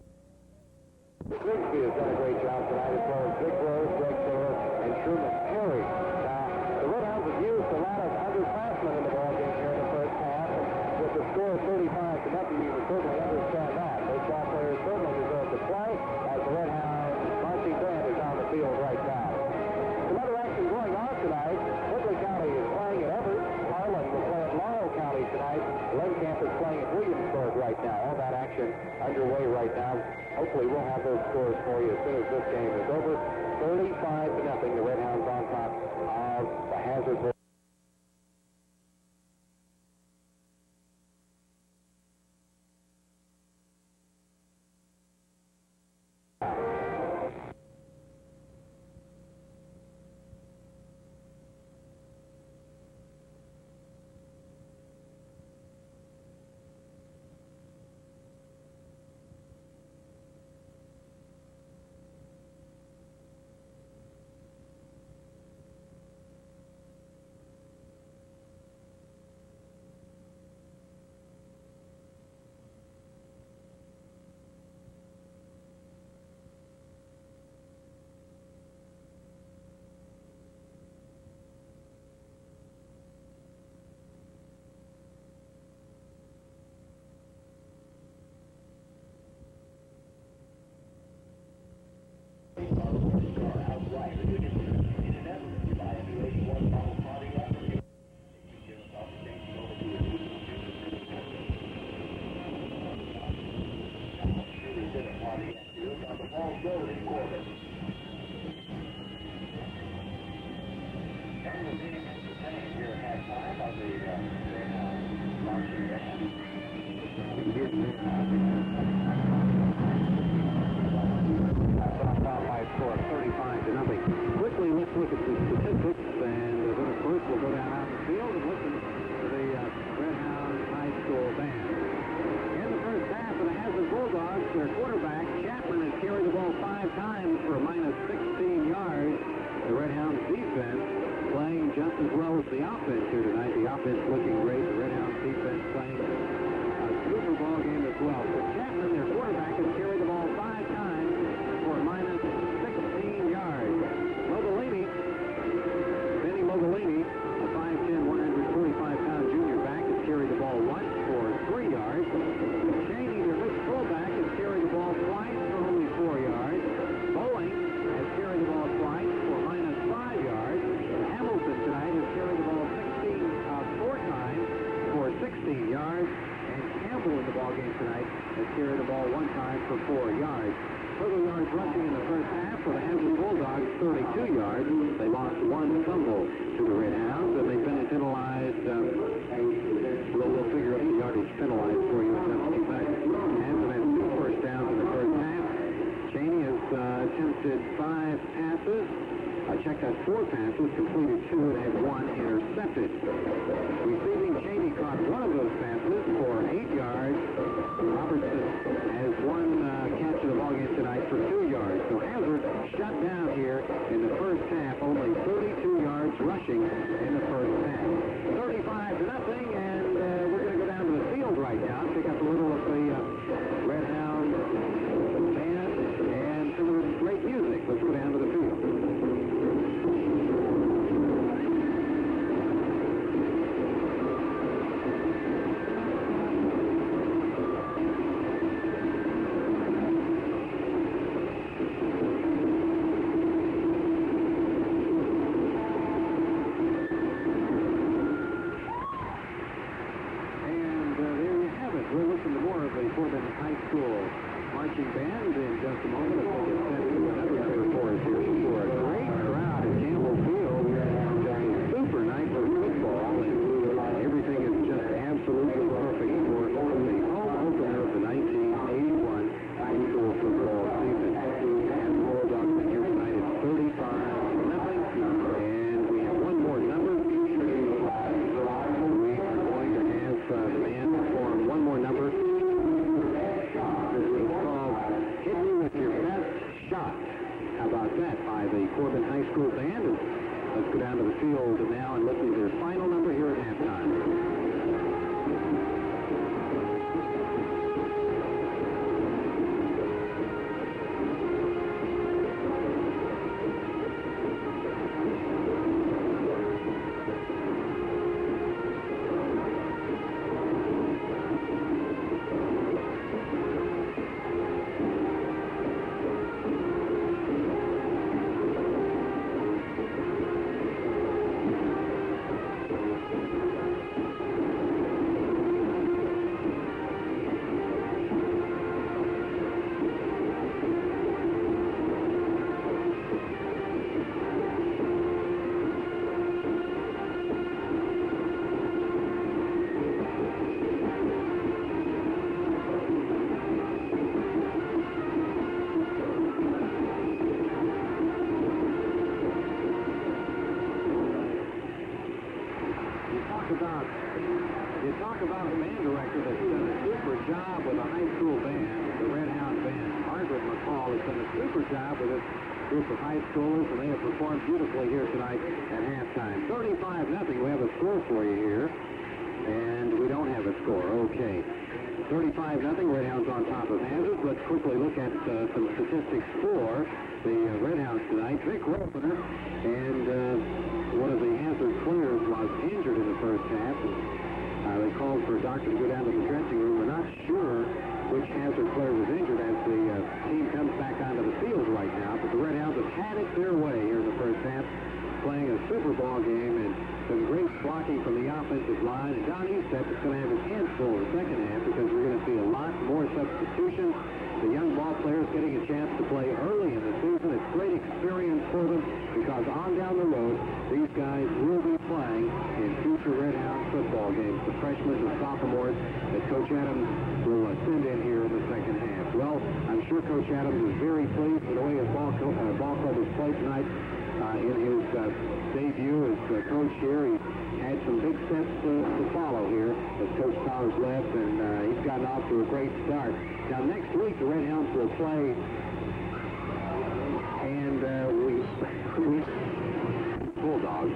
Grigsby has done a great job tonight as well as Vic Rose, Greg Taylor, and Truman Perry. Now, the Red Hounds have used a lot of underclassmen in the ball game here in the first half. With the score of 35-0, you can certainly understand that. Those ball players certainly deserve to play as the Red Hounds Marching Band is on the field right now. Some other action going on tonight. Woodley County is playing at Everett. Harlan will play at Laurel County tonight. Lenkamp is playing at Williamsburg right now. All that action underway right now. Hopefully we'll have those scores for you as soon as this game is over. 35-0, the Red Hounds on top of the Hazard. Quickly, let's look at the statistics, and then, of course, we'll go down out the field and listen to the Redhound High School band. In the first half of the Hazard Bulldogs, their quarterback, Chapman, has carried the ball 5 times for a minus 16 yards. The Redhounds defense playing just as well as the offense here tonight. The offense looking great. The Redhounds defense playing a super ball game as well. So Chapman, their quarterback, has carried the ball 5 times for a minus 16 yards. Mogolini, a 5'10", 145-pound junior back, has carried the ball once for 3 yards. Cheney, their mixed fullback, has carried the ball twice for only 4 yards. Bowling has carried the ball twice for minus 5 yards. Hamilton tonight has carried the ball 4 times for 16 yards. And Campbell in the ball game tonight has carried the ball 1 time for 4 yards. Total yards rushing in the first half for the Hazard Bulldogs, 32 yards. They lost 1 fumble to the Redhounds, and they've been penalized. We'll figure out the yardage penalized for you in just a few seconds. Hanson had 2 first downs in the first half. Cheney has attempted 5 passes. Checked out 4 passes, completed 2, and had 1 intercepted. Receiving, Cheney caught 1 of those passes for 8 yards. Robertson has 1 catch of the ballgame tonight for 2 yards. So Hazard shut down here in the first half, only 32 yards rushing in the first half. 35-0, and we're going to go down to the field right now, pick up a little of the Redhound band and some of the great music. Let's go down to the field. Corbin High School marching band in just a moment. As they get set to another number for us here for a great crowd at Campbell Field. Super night for football, and everything is just absolutely perfect for the home opener of the 1981 high school football season. And the Bulldogs are here tonight at 35-0, and we have one more number. We are going to have the band perform one more number. How about that by the Corbin High School band? And let's go down to the field now and listen to their final number here at halftime. You talk about a band director that's done a super job with a high school band, the Redhound band. Margaret McCall has done a super job with this group of high schoolers, and they have performed beautifully here tonight at halftime. 35-0. We have a score for you here, and we don't have a score. Okay. 35-0. Redhounds on top of Hazard. Let's quickly look at some statistics for the Redhounds tonight. Vic Ropener and one of the Hazard players was injured in the first half. They called for a doctor to go down to the dressing room. We're not sure which Hazard player was injured as the team comes back onto the field right now, but the Redhounds have had it their way here football game, and some great blocking from the offensive line. And Don Estep is going to have his hands full in the second half because we're going to see a lot more substitutions. The young ball players getting a chance to play early in the season. It's great experience for them because on down the road, these guys will be playing in future Red Hound football games. The freshmen and sophomores that Coach Adams will send in here in the second half. Well, I'm sure Coach Adams is very pleased with the way his ball club has played tonight. In his debut as coach here, he's had some big steps to follow here as Coach Powers left, and he's gotten off to a great start. Now, next week, the Red Hounds will play, and we Bulldogs.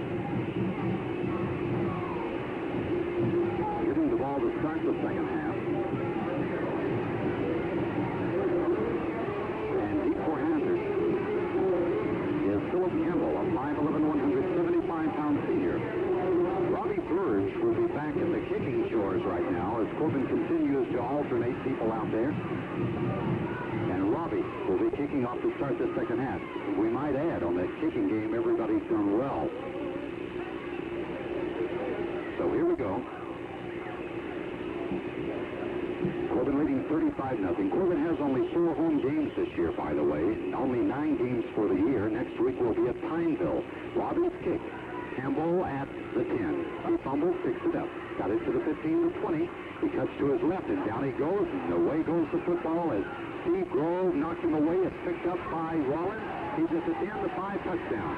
Giving the ball to start the second half. And deep for Hazard is Philip Campbell, a 5'11", 175-pound senior. Robbie Burge will be back at the kicking chores right now as Corbin continues to alternate people out there. And Robbie will be kicking off to start the second half. We might add, on that kicking game, everybody's done well. So here we go. Corbin leading 35-0. Corbin has only 4 home games this year, by the way. Only 9 games for the year. Next week will be at Pineville. Robbie's kick. Campbell at the 10. He fumbled, picks it up. Got it to the 15, the 20. He cuts to his left, and down he goes. And away goes the football as Steve Grove knocked him away. It's picked up by Rollins. He's at the 10, the 5, touchdown.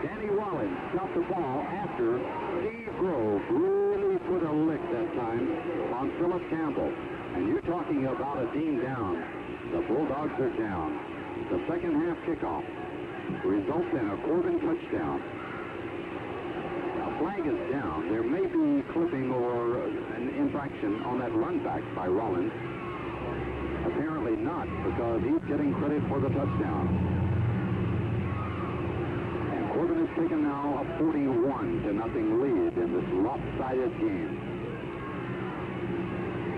Danny Rollins stopped the ball after Steve Grove really put a lick that time on Philip Campbell. And you're talking about a team down. The Bulldogs are down. The second half kickoff results in a Corbin touchdown. Now, flag is down. There may be clipping or an infraction on that run back by Rollins. Apparently not, because he's getting credit for the touchdown. And Corbin has taken now a 41-0 lead in this lopsided game.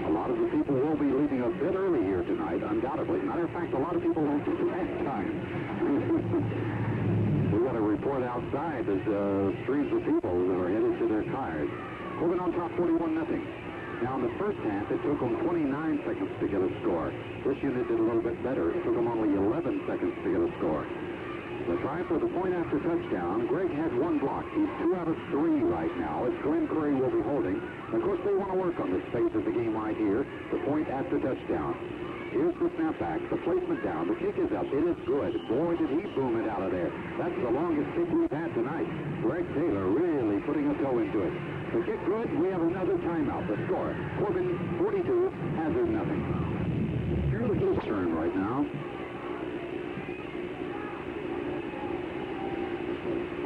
A lot of the people will be leaving a bit early here tonight, undoubtedly. Matter of fact, a lot of people won't get that time. We got a report outside. There's streams of people that are headed to their cars. Corbin on top 41-0. Now, in the first half, it took them 29 seconds to get a score. This unit did a little bit better. It took them only 11 seconds to get a score. The try for the point after touchdown, Greg had 1 block. He's 2 out of 3 right now, as Glenn Curry will be holding. Of course, they want to work on this phase of the game right here, the point after touchdown. Here's the snapback, the placement down, the kick is up. It is good. Boy, did he boom it out of there. That's the longest kick we've had tonight. Greg Taylor really putting a toe into it. The kick good, we have another timeout. The score, Corbin 42, Hazard nothing. Here's the kick's turn right now.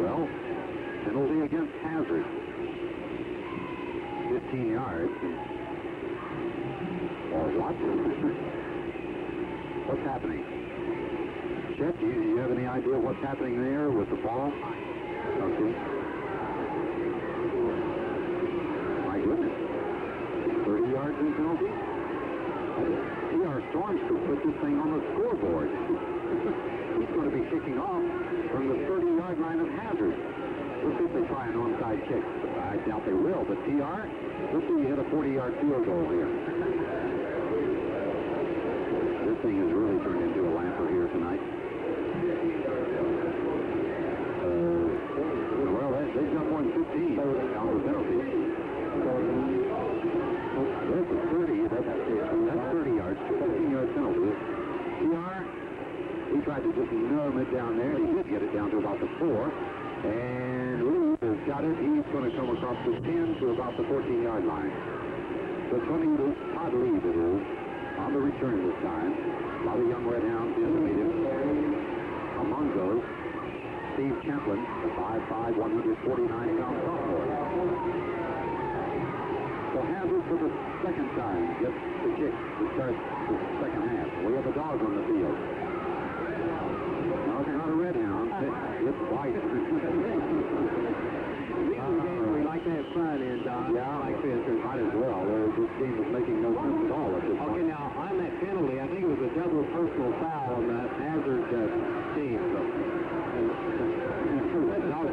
Well, penalty against Hazard. 15 yards. Or what? What's happening? Chet, do you have any idea what's happening there with the ball? Okay. My goodness. 30 yards in penalty? T.R. Storms could put this thing on the scoreboard. He's going to be kicking off from the 30-yard line of Hazard. We'll see if they try an onside kick. I doubt they will, but T.R., let's see you hit a 40-yard field goal here. This thing has really turned into a laugher here tonight. Well, they've got more than 15 on the penalty. This is 30. That's 30 yards. 15-yard penalty. T.R., he tried to just numb it down there. He did get it down to about the 4. And Reed has got it. He's going to come across the 10 to about the 14-yard line. The 20 Todd Lee, it is, on the return this time. A lot of young Red Hounds in to meet him. Among those, Steve Champlin, the 5'5", 149-pound sophomore. So Hazard for the second time gets the kick to start the second half. We have a dog on the field. No, it's not a Red Hound. It's white. These are the games we like to have fun in, Don. Yeah, I like this. Might as well. This game is making no sense at all at this point. Okay, now, on that penalty, I think it was a double personal foul on that Hazard team. So, that dog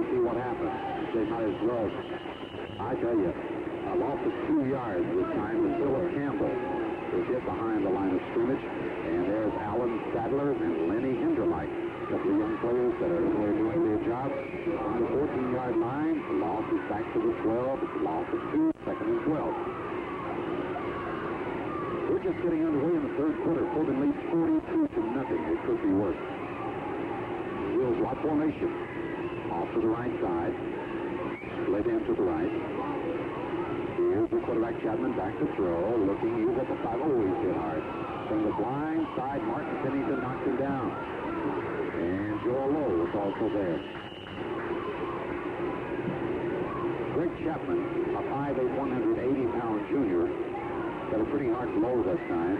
and see what happens. They might as well. I tell you, a loss of 2 yards this time to Philip Campbell was hit behind the line of scrimmage. And there's Alan Sadler and Lenny Hinderlike, a couple of young players that are doing their job on the 14-yard line. The loss is back to the 12. It's a loss of 2, second and 12. We're just getting underway in the third quarter. Corbin leads 42-0. It could be worse. Wheels lot formation. Off to the right side. Split in to the right. Here's the quarterback Chapman back to throw. Looking, he's at the 5. Oh, he's hit hard. From the blind side, Martin Pennington knocked him down. And Joe Lowe was also there. Greg Chapman, a 5'8", 180-pound junior, got a pretty hard blow this time.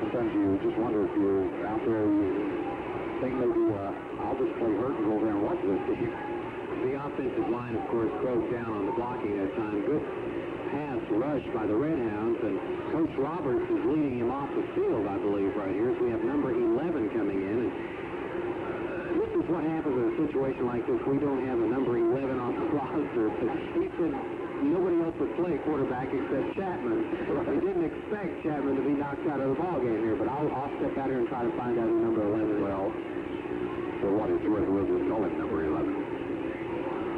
Sometimes you just wonder if you're out there, you think maybe I'll just play hurt and go over there and watch this game. The offensive line, of course, broke down on the blocking that time. Good pass rush by the Red Hounds, and Coach Roberts is leading him off the field, I believe, right here. So we have number 11 coming in. And this is what happens in a situation like this. We don't have a number 11 on the roster. But he said nobody else would play quarterback except Chapman. We didn't expect Chapman to be knocked out of the ballgame here, but I'll step out here and try to find out who number 11 is. Well, for what it's worth, we'll just call him number 11.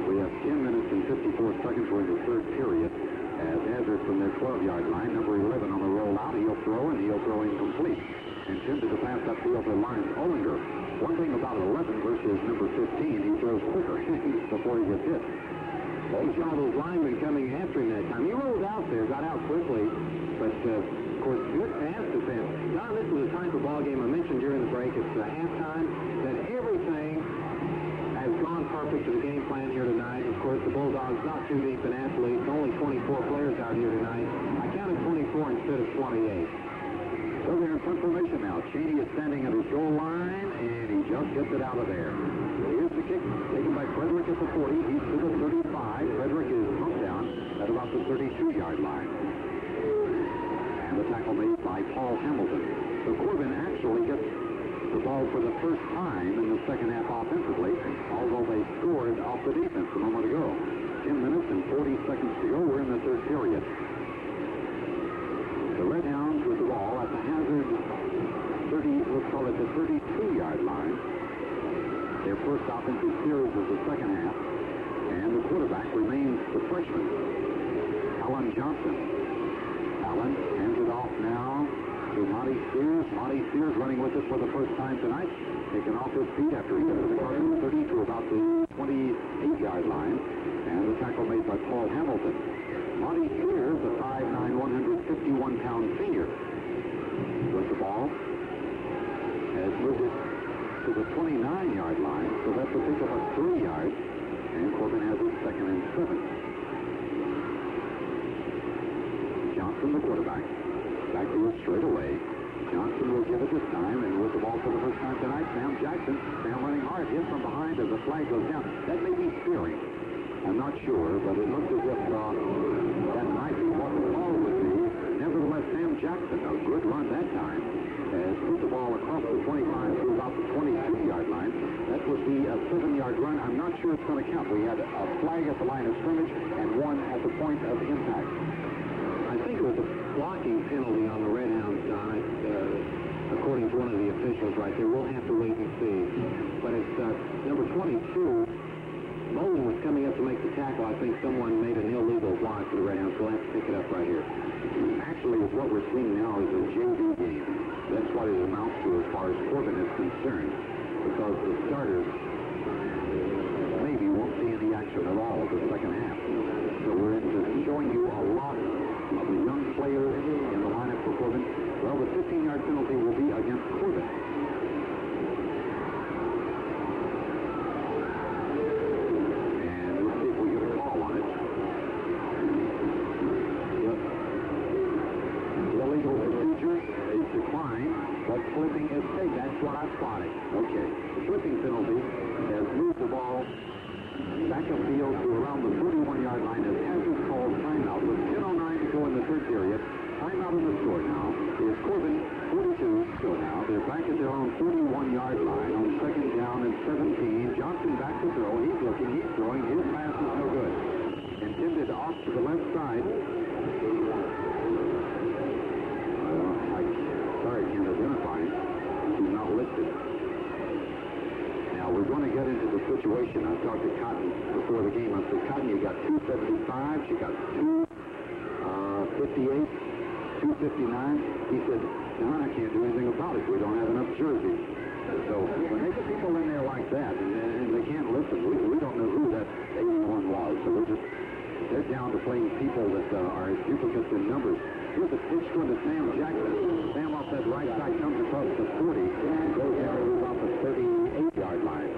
We have 10 minutes and 54 seconds. We're in the third period. As Hazard from their 12-yard line, number 11 on the rollout. He'll throw, and he'll throw incomplete. Intended to pass upfield to Lawrence Ollinger. One thing about 11 versus number 15, he throws quicker before he gets hit. Well, he saw those linemen coming after him that time. He rolled out there, got out quickly, but, of course, good pass defense. Don, this is a type of ball game I mentioned during the break. It's the halftime that everything has gone perfect to the game plan here tonight. Of course, the Bulldogs not too deep in athletes, only 24 players out here tonight. I counted 24 instead of 28. So they're in front formation now. Cheney is standing at his goal line, and he just gets it out of there. Here's the kick taken by Frederick at the 40. He's to the 35. Frederick is knocked down at about the 32-yard line. And the tackle made by Paul Hamilton. So Corbin actually gets the ball for the first time in the second half offensively, although they scored off the defense a moment ago. 10 minutes and 40 seconds to go. We're in the third period. The Red Hounds with the ball at the Hazard 30, let's call it the 32-yard line. Their first offensive series of the second half. And the quarterback remains the freshman, Alan Johnson. Allen hands it off now to Monty Sears. Monty Sears running with it for the first time tonight. Taken off his feet after he gets the Cardinals 30 to about the 28-yard line. And the tackle made by Paul Hamilton. Monty Sears, a 5'9", 151-pound senior, with the ball, has moved it to the 29-yard line, so that's a pickup of 3 yards, and Corbin has it second and 7. Johnson, the quarterback, back to it straight away. Johnson will give it this time, and with the ball for the first time tonight, Sam Jackson. Sam running hard, hit from behind as the flag goes down. That may be steering. I'm not sure, but it looks as if that might be what the ball would be. Nevertheless, Sam Jackson, a good run that time, has put the ball across the 25 to about the 22-yard line. That would be a 7-yard run. I'm not sure it's going to count. We had a flag at the line of scrimmage and one at the point of impact. I think it was a blocking penalty on the Red Hounds, Don, according to one of the officials right there. We'll have to wait and see. But it's number 22. Bowling was coming up to make the tackle. I think someone made an illegal block for the Red Hounds. We'll have to pick it up right here. Actually, what we're seeing now is a JV game. That's what it amounts to as far as Corbin is concerned, because the starters maybe won't see any action at all the second half. So we're into showing you a lot of the young players in the lineup for Corbin. Well, the 15-yard penalty will be against Corbin. Flipping is taken. That's what I spotted. Okay. The flipping penalty has moved the ball back upfield to around the 41-yard line as Hazard called timeout. With 10:09 to go in the third period. Timeout in the score now is Corbin 42. So now they're back at their own 41-yard line on second down and 17. Johnson back to throw. He's looking. He 255. She got 258, 259. He said, John, I can't do anything about it. We don't have enough jerseys. So when they get people in there like that and they can't listen, we don't know who that 81 was. So they're down to playing people that are duplicates in numbers. Here's a pitch going to Sam Jackson. Sam off that right side comes across the 40 and goes down and moves off the 38-yard line.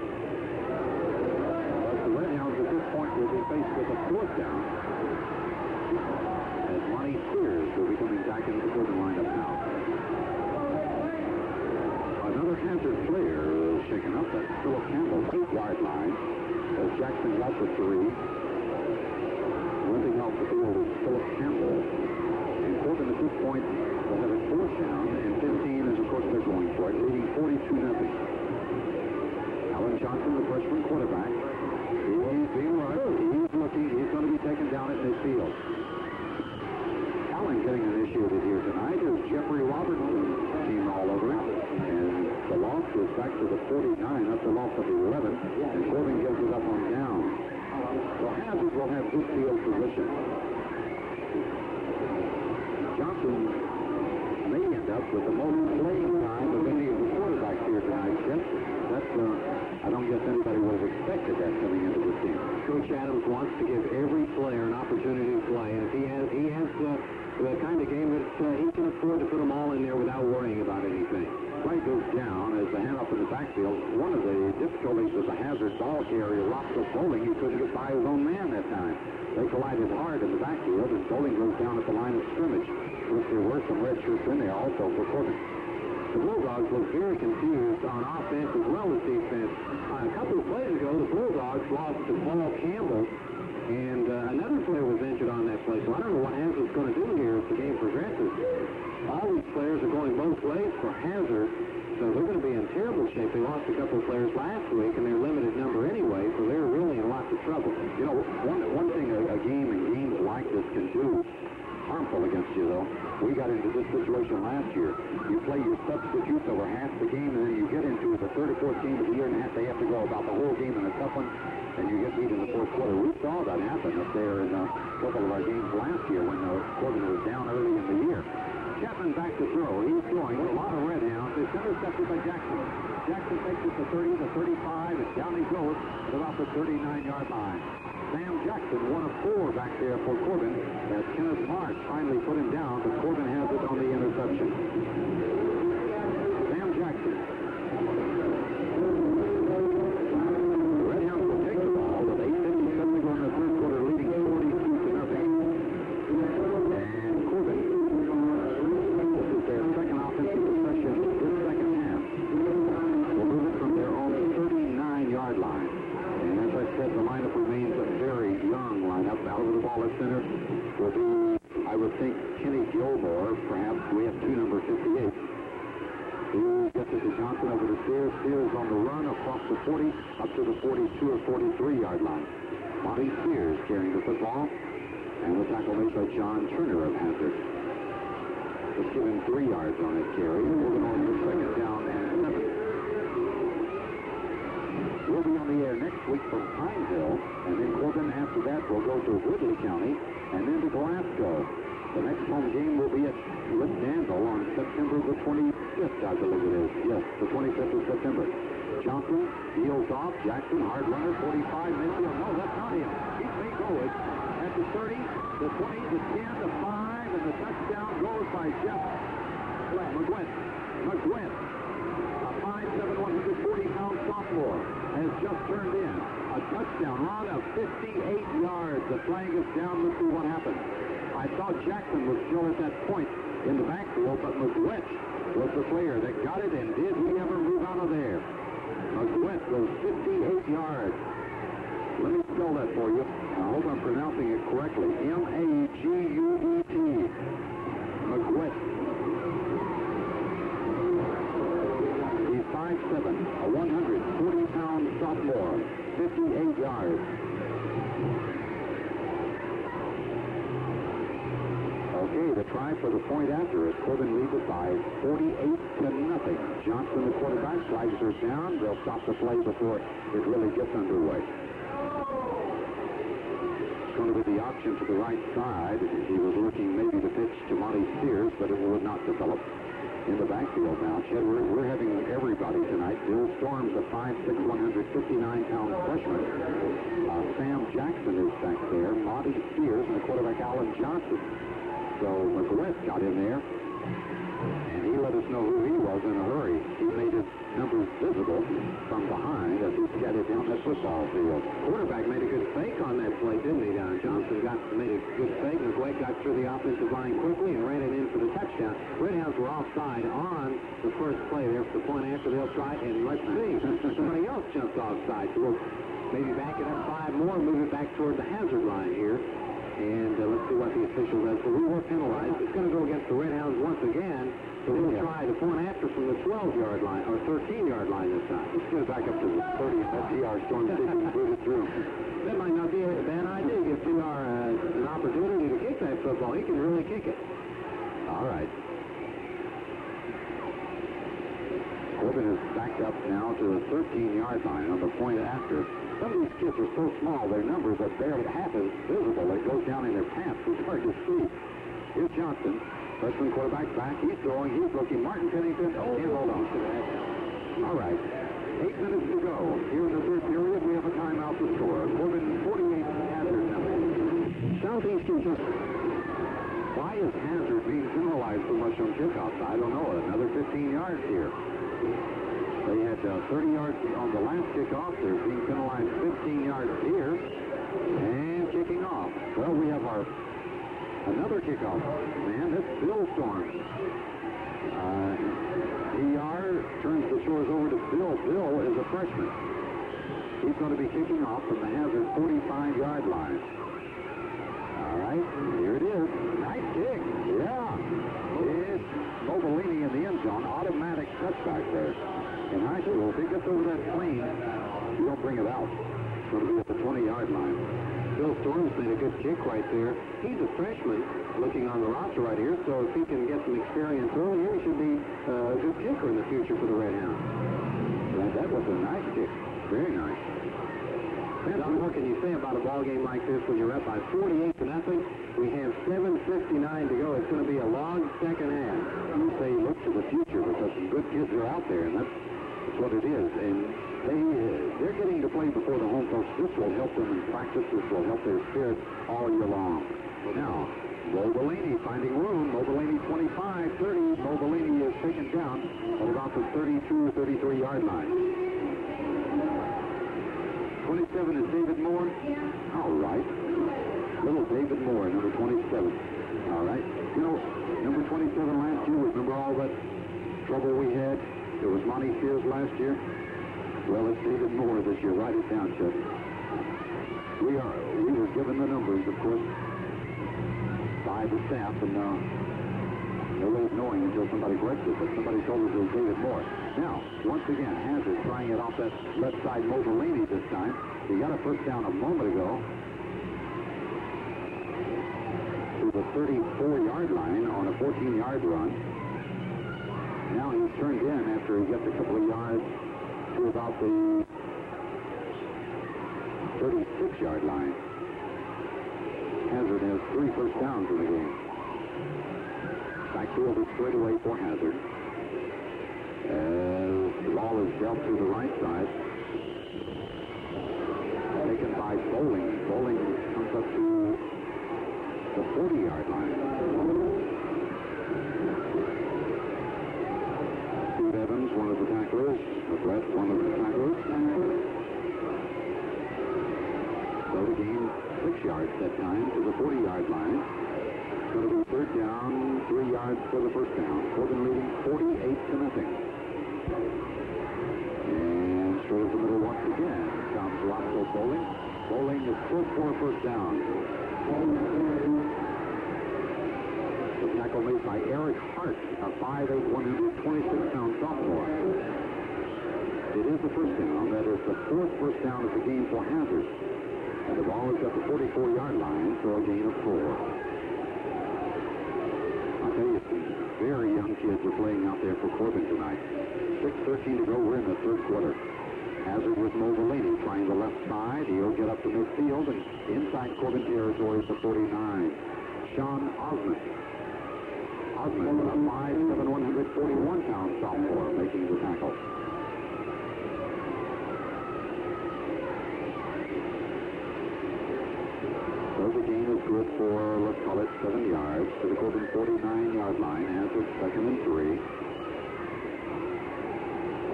The Redhounds at this point will be faced with a fourth down. As Lonnie Spears will be coming back into the Corbin lineup now. Another hazard player is shaken up. That's Philip Campbell, 8-yard line. As Jackson's out for 3. Limping off the field is Philip Campbell. And Corbin at this point will have a fourth down, and 15 is, of course, they're going for it, leading 42-0. Alan Johnson, the freshman quarterback. He's being rushed. He's looking. He's going to be taken down at midfield. Allen getting initiated here tonight is Jeffrey Robertson, team all over. And the loss is back to the 49. That's a loss of 11. And Corbin gives it up on down. So Hazard will have good field position. Johnson may end up with the most playing time of any of the quarterbacks here tonight, Jeff. That's, I don't guess anybody would have expected that coming into this team. Coach Adams wants to give every player an opportunity to play, and if he has the kind of game that he can afford to put them all in there without worrying about anything. Play goes down as the handoff in the backfield. One of the difficulties was the Hazard ball carrier, Roscoe Bowling. He couldn't get by his own man that time. They collided hard in the backfield, and Bowling goes down at the line of scrimmage. Which there were some red shirts in there also for Corbin. The Bulldogs look very confused on offense as well as defense. A couple of plays ago, the Bulldogs lost to Paul Campbell, and another player was injured on that play. So I don't know what Hazard's going to do here as the game progresses. All these players are going both ways for Hazard, so they're going to be in terrible shape. They lost a couple of players last week, and they're limited number anyway, so they're really in lots of trouble. You know, one thing a game and games like this can do, harmful against you, though. We got into this situation last year. You play your substitutes over half the game, and then you get into the third or fourth game of the year, and they have to go about the whole game in a tough one, and you get beat in the fourth quarter. We saw that happen up there in a couple of our games last year when Corbin was down early in the year. Chapman back to throw. He's throwing a lot of red hounds. It's intercepted by Jackson. Jackson takes it to 30, to 35, and down he goes at about the 39-yard line. Sam Jackson, 1 of 4 back there for Corbin, as Kenneth Marsh finally put him down, but Corbin has it on the interception. Sam Jackson. The Redhounds will take the ball with 8:57 to go in the third quarter, leading 42-0. And Corbin, this is their second offensive possession this second half, will move it from their own 39-yard line. And as I said, the lineup remains a very young lineup. Out of the ball at center will be, I would think, Kenny Gilmore. Perhaps we have 2 number 58. He gets it to Johnson over to Spears. Spears on the run across the 40 up to the 42 or 43-yard line. Monty Spears carrying the football. And the tackle made by John Turner of Hazard. Let's give him 3 yards on that carry. Moving on to second down and 7. We'll be on the air next week from Pineville, and then Corbin after that will go to Woodley County, and then to Glasgow. The next home game will be at Danville on September the 25th, I believe it is. Yes, the 25th of September. Johnson deals off. Jackson, hard runner, 45, midfield. No, that's not him. He may go it at the 30, the 20, the 10, the 5, and the touchdown goes by Jeff McGuinn. McGuinn, a 5'7", 140-pound sophomore, has just turned in a touchdown run of 58 yards. The flag is down. Let's see what happens. I thought Jackson was still at that point in the backfield, but McGuinn was the player that got it, and did he ever move out of there? McGuinn goes 58 yards. Let me spell that for you. I hope I'm pronouncing it correctly. M-A-G-U-E-T. McGuinn. He's 5'7", a 140-pound sophomore, 58 yards. Okay, the try for the point after it. Corbin leads it by 48-0. Johnson, the quarterback, flags are down. They'll stop the play before it really gets underway. going to be the option to the right side. He was looking maybe to pitch to Monty Sears, but it would not develop. In the backfield now, Chet, we're having everybody tonight. Bill Storm's a 5'6", 159-pound freshman. Sam Jackson is back there. Monty Sears and the quarterback Alan Johnson. So McGuett got in there, and he let us know who he was in a hurry. He made his numbers visible from behind as he skated down that football field. Quarterback made a good fake on that play, didn't he? Johnson made a good fake. McGuett got through the offensive line quickly and ran it in for the touchdown. Redhounds were offside on the first play there for the point after. They'll try, and let's see, somebody else jumps offside. So we'll maybe back it up 5 more, move it back toward the hazard line here. And let's see what the official does. So we were penalized. It's going to go against the Redhounds once again. So we'll try the point after from the 12-yard line, or 13-yard line this time. Let's get it back up to the 30. That TR Storm City move it through. That might not be a bad idea. Give TR an opportunity to kick that football. He can really kick it. All right. Corbin is backed up now to the 13-yard line on the point after. Some of these kids are so small, their numbers are barely half as visible. It goes down in their pants. It's hard to see. Here's Johnson, freshman quarterback back. He's throwing. He's looking. Martin Pennington. Oh, can't hold on to that. All right. 8 minutes to go. Here in the third period, we have a timeout to score. Corbin 48, Hazard nothing. Southeastern just... Why is Hazard being penalized so much on kickoffs? I don't know. Another 15 yards here. They had 30 yards on the last kickoff. They're being penalized 15 yards here. And kicking off. Well, we have another kickoff. Man, that's Bill Storm. TR turns the shores over to Bill. Bill is a freshman. He's going to be kicking off from the Hazard 45-yard line. All right, here it is. Nice kick. Yeah. It's Mobilini in the end zone. Automatic touchback there. In high school, if he gets over that plane, you don't bring it out. It's going to be at the 20-yard line. Bill Storm's made a good kick right there. He's a freshman looking on the roster right here, so if he can get some experience earlier, he should be a good kicker in the future for the Redhounds. That was a nice kick. Very nice. John, what can you say about a ball game like this when you're up by 48-0? We have 7:59 to go. It's going to be a long second half. You say look to the future because some good kids are out there, and that's what it is. And they're getting to play before the home folks. This will help them in practice. This will help their spirit all year long. Now, Mobilini finding room. Mobilini 25, 30. Mobilini is taken down at about the 32, 33-yard line. 27 is David Moore. All right. Little David Moore, number 27. All right. You know, number 27 last year, remember all that trouble we had? It was Monty Sears last year. Well, it's David Moore this year. Write it down, Chet. We were given the numbers, of course, by the staff, and no way of knowing until somebody corrects it, but somebody told us it was David Moore. Now, once again, Hazard trying it off that left side, Mobilini this time. He got a first down a moment ago to the 34-yard line on a 14-yard run. Now he's turned in after he gets a couple of yards to about the 36-yard line. Hazard has 3 first downs in the game. Backfield is straight away for Hazard. As the ball is dealt to the right side. Taken by Bowling. Bowling comes up to the 40-yard line. Steve Evans, one of the tacklers. Brett, one of the tacklers. So the game 6 yards that time to the 40-yard line. It's going to be third down, 3 yards for the first down. Corbin leading 48-0. And straight up the middle once again comes Roscoe Bowling. Bowling is close for a first down. The tackle made by Eric Hart, a 5'8", 126-pound sophomore. It is the first down. That is the 4th first down of the game for Hazard. And the ball is at the 44-yard line for a gain of 4. I'll tell you, some very young kids are playing out there for Corbin tonight. 6:13 to go. We're in the third quarter. Hazard with Mobilini trying the left side. He'll get up to midfield and inside Corbin territory to 49. Sean Osmond. Osmond, a 5'7", 141-pound sophomore, making the tackle. So the gain is good for, let's call it 7 yards to the Corbin 49-yard line. Hazard 2nd and 3.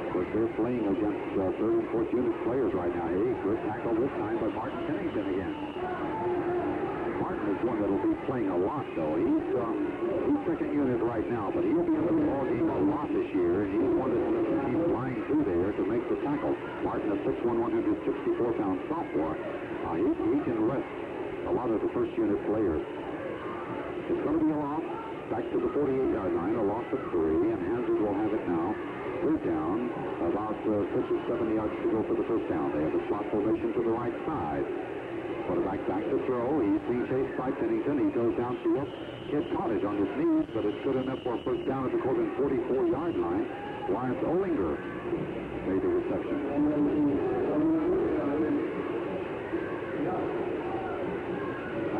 Of course, they're playing against 3rd and 4th unit players right now. Hey, good tackle this time by Martin Pennington again. Martin is one that will be playing a lot, though. He's 2nd unit right now, but he'll be in the ball game a lot this year, and he's one that's going to keep flying through there to make the tackle. Martin, a 6'1", 164-pound sophomore. He can rest a lot of the first unit players. It's going to be a loss back to the 48-yard line, a loss of 3, and Hazard will have it now. 3rd down, about 6 or 7 yards to go for the first down. They have a slot formation to the right side. Quarterback back to throw. He's being chased by Pennington. He goes downfield. Hits Cottage on his knees, but it's good enough for a first down at the Corbin 44-yard line. Lawrence Olinger made the reception.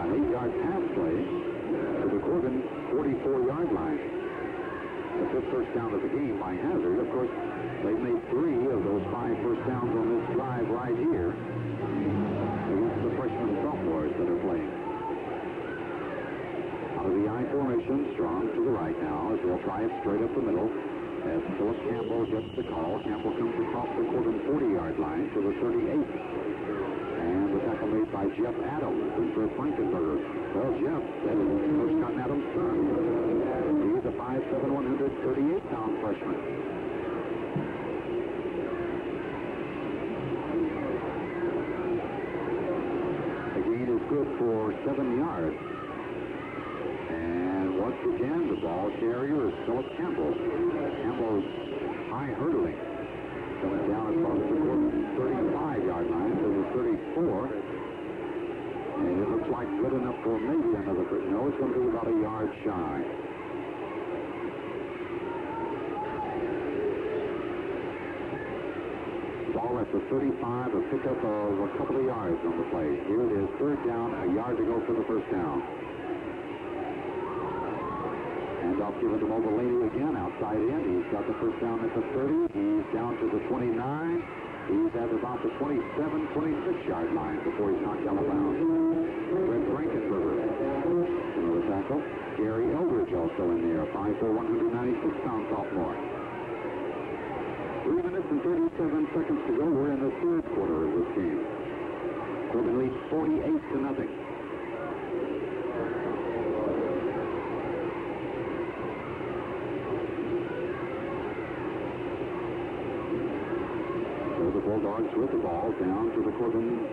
An 8-yard pass play to the Corbin 44-yard line. The 5th first down of the game by Hazard. Of course, they've made 3 of those 5 first downs on this drive right here against the freshmen and sophomores that are playing. Out of the I formation, Strong to the right now as they'll try it straight up the middle. As Philip Campbell gets the call, Campbell comes across the Corbin 40-yard line to the 38th. And the tackle made by Jeff Adams and for Frankenberger. Well, Jeff, that is Coach Cotton Adams' son. He's a 5'7", 138-pound freshman. The gain is good for 7 yards. And once again, the ball carrier is Philip Campbell. Campbell's high hurdling. Coming down across the Corbin 35-yard line to the 34. And it looks like good enough for maybe another first. No, it's going to be about a yard shy. Ball at the 35, a pickup of a couple of yards on the play. Here it is, 3rd down, a yard to go for the first down. And off given to Mobilini again, outside in. He's got the first down at the 30. He's down to the 29. He's at about the 27, 26-yard line before he's knocked out of bounds. Fred Frankenberger, another tackle. Gary Eldridge also in there, 5'4", 196-pound sophomore. 3 minutes and 37 seconds to go. We're in the 3rd quarter of this game. Corbin leads 48-0. The Bulldogs with the ball down to the Corbin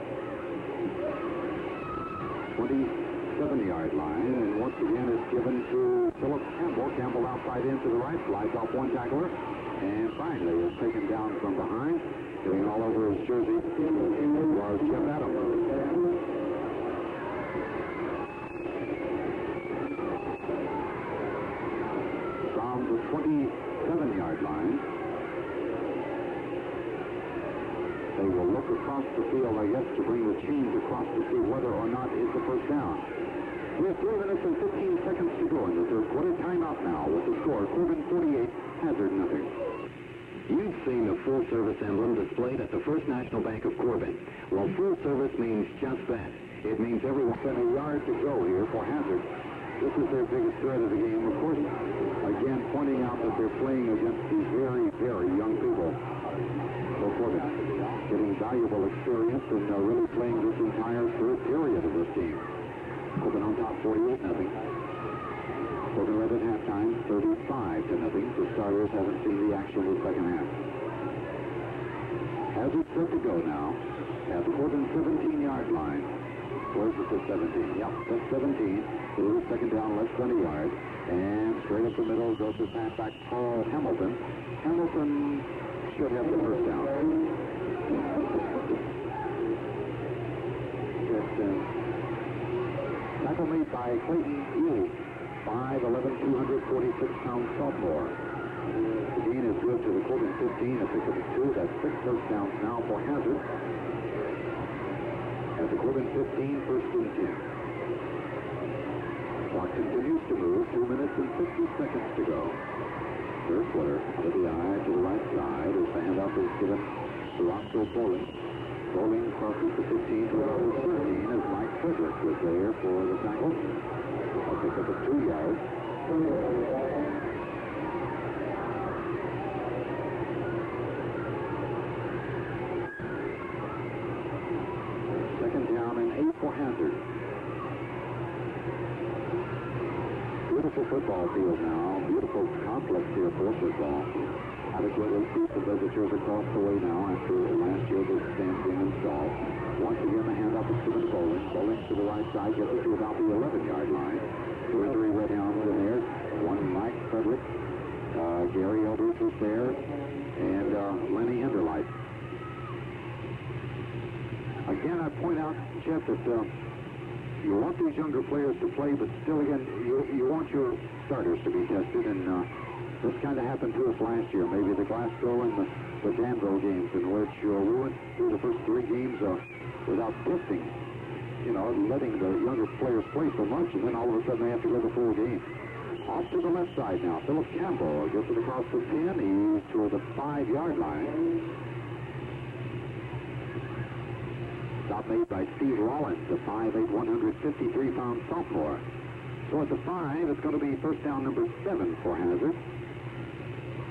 27-yard line, and once again it's given to Philip Campbell. Campbell outside in to the right, slides off one tackler, and finally is taken down from behind. Getting all over his jersey was Jeff Adams. From the 27-yard line, they will look across the field, I guess, to bring the chains across to see whether or not it's a first down. We have 3 minutes and 15 seconds to go in the 3rd quarter. Timeout now with the score. Corbin 48, Hazard nothing. You've seen the full-service emblem displayed at the First National Bank of Corbin. Well, full service means just that. It means everyone's a yard to go here for Hazard. This is their biggest threat of the game. Of course, again, pointing out that they're playing against these very, very young people. So Corbin getting valuable experience and really playing this entire 3rd period of this game. Corbin on top 48-0. Corbin led at halftime 35-0. The starters haven't seen the action in the second half. Hazard set to go now at the Corbin 17-yard line. Where's it at 17? Yep, that's 17. A little second down, less than a yard. And straight up the middle goes his halfback, Paul Hamilton. Hamilton should have the first down. Tackle made by Clayton Ely, 5'11", 246-pound sophomore. The gain is good to the Corbin 15. A pick up 2. That's 6 first downs now for Hazard. At the Corbin 15, first and 10. Clock continues to move. 2 minutes and 50 seconds to go. Third quarter. Out of the eye to the right side as the handoff is given to Roscoe Bowling. Bowling crosses the 15 to the 13 as Mike Frederick was there for the tackle. A pick up of 2 yards. Second down and 8 for Hazard. Beautiful football field now. Beautiful complex here for football. Adequately seats the visitors across the way now after last year the stands being installed. Once again, the handoff is given to Bowling. Bowling to the right side, gets it to about the 11-yard line. 2 or 3 Redhounds in there. One Mike Frederick. Gary Eldridge was there. And Lenny Henderlight. Again, I point out, Jeff, that you want these younger players to play, but still, again, you want your starters to be tested, and this kind of happened to us last year. Maybe the Glasgow and the Danville games, in which we went through the first 3 games without testing, letting the younger players play so much, and then all of a sudden they have to go the full game. Off to the left side now. Philip Campbell gets it across the 10. He's to the 5-yard line. Stop made by Steve Rollins, the 5'8", 153-pound sophomore. So at the 5, it's going to be first down number 7 for Hazard.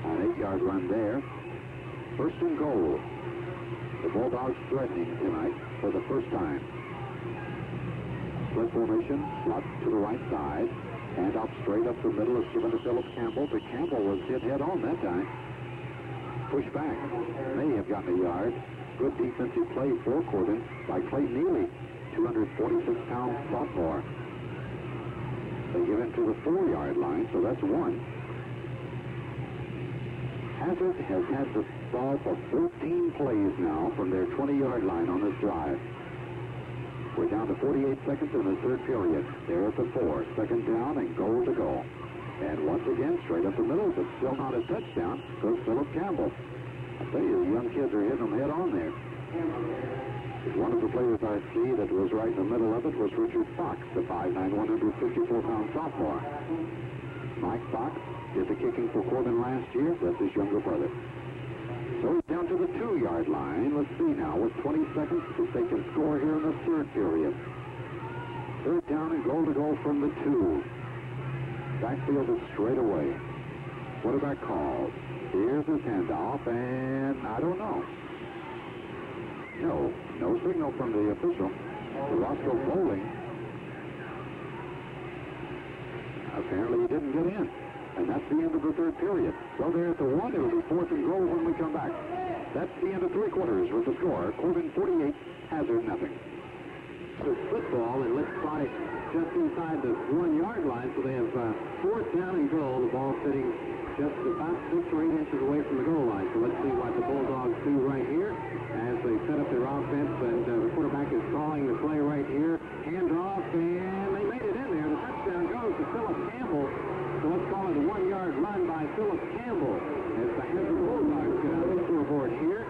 An 8-yard run there. First and goal. The Bulldogs threatening tonight for the first time. Split formation, slot to the right side. Hand off straight up the middle is given to Philip Campbell, but Campbell was hit head on that time. Push back. May have gotten a yard. Good defensive play for Corbin by Clayton Neely, 246-pound sophomore. They give him to the 4-yard line, so that's 1. Hazard has had the ball for 14 plays now from their 20-yard line on this drive. We're down to 48 seconds in the third period. They're at the 4. Second down and goal to go. And once again, straight up the middle, but still not a touchdown, goes Philip Campbell. I tell you, the young kids are hitting them head on there. One of the players I see that was right in the middle of it was Richard Fox, the 5'9", 154-pound sophomore. Mike Fox did the kicking for Corbin last year. That's his younger brother. So he's down to the 2-yard line. Let's see now, with 20 seconds, if they can score here in the third period. Third down and goal to go from the 2. Backfield is straight away. Quarterback calls. Here's his handoff, and I don't know. No signal from the official. Roscoe Bowling. Apparently he didn't get in. And that's the end of the third period. So they're at the 1. It will be 4th and goal when we come back. That's the end of 3 quarters with the score. Corbin 48, Hazard nothing. The football, and let's spot it just inside the 1-yard line. So they have 4th down and goal. The ball sitting just about 6 or 8 inches away from the goal line. So let's see what the Bulldogs do right here as they set up their offense. And the quarterback is calling the play right here. Handoff, and they made it in there. The touchdown goes to Philip Campbell. So let's call it a 1-yard run by Philip Campbell as the Hazard Bulldogs get out of the scoreboard here.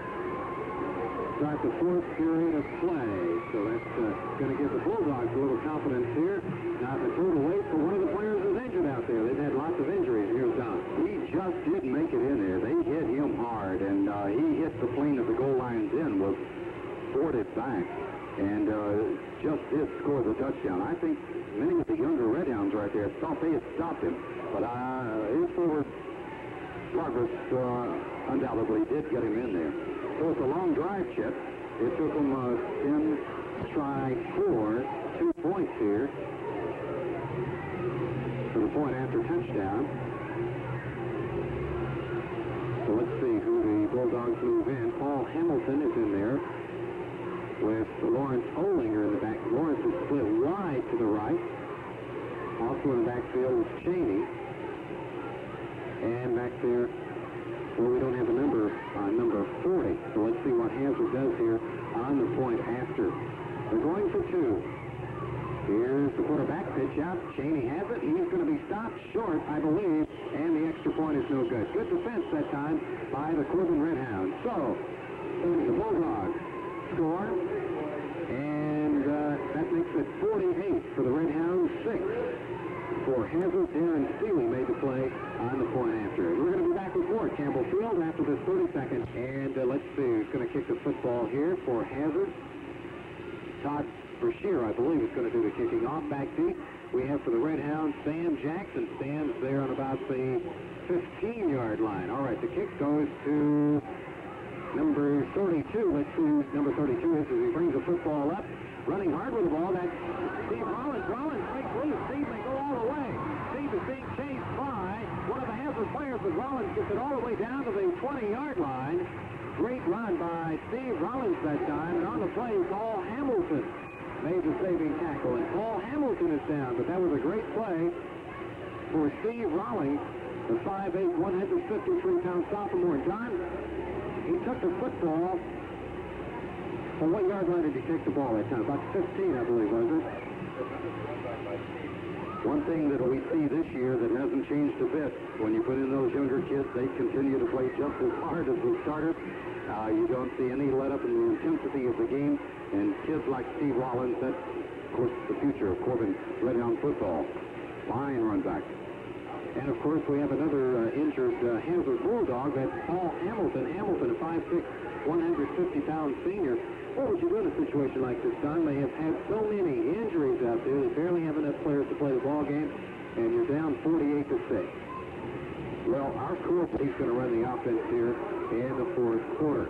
Start the 4th period of play. So that's going to give the Bulldogs a little confidence here. Now the total weight for one of the players is injured out there. They've had lots of injuries. Here's Don. He just didn't make it in there. They hit him hard, and he hit the plane that the goal line's in, was boarded back, and just did score the touchdown. I think many of the younger Redhounds right there thought they had stopped him, but his forward progress undoubtedly did get him in there. So it's a long drive, Chip. It took them 10 try for 2 points here for the point after touchdown. So let's see who the Bulldogs move in. Paul Hamilton is in there with Lawrence Olinger in the back. Lawrence is split wide to the right. Also in the backfield is Cheney. And back there, well, we don't have a number 40. So let's see what Hazard does here on the point after. They're going for 2. Here's the quarterback Pitch out. Cheney has it. He's going to be stopped short, I believe, and the extra point is no good. Good defense that time by the Corbin Redhounds. So, the Bulldogs score, and that makes it 48 for the Redhounds, 6 for Hazard. Darren Steely made the play on the point after. We're going to be back with more at Campbell Field after this 30-second. And let's see who's going to kick the football here for Hazard. Todd Brashear, I believe, is going to do the kicking off. Back deep, we have for the Redhounds, Sam Jackson stands there on about the 15-yard line. All right, the kick goes to number 32. Let's see who number 32 is as he brings the football up. Running hard with the ball, that's Steve Rollins. Rollins breaks loose. Steve may go all the way. Steve is being chased by one of the Hazard players, but Rollins gets it all the way down to the 20-yard line. Great run by Steve Rollins that time, and on the play, Paul Hamilton made the saving tackle, and Paul Hamilton is down, but that was a great play for Steve Rollins, the 5'8", 153-pound sophomore. John, he took the football. Well, what yard line did he take the ball that time? About 15, I believe, was it? One thing that we see this year that hasn't changed a bit, when you put in those younger kids, they continue to play just as hard as the starters. You don't see any let-up in the intensity of the game, and kids like Steve Rollins, that's, of course, the future of Corbin Redhound football. Fine run back. And, of course, we have another injured Hazard Bulldog. That's Paul Hamilton. Hamilton, a 5'6", 150-pound senior. What would you do in a situation like this, Don? They have had so many injuries out there. They barely have enough players to play the ball game, and you're down 48-6. Well, our coach, he's going to run the offense here in the fourth quarter.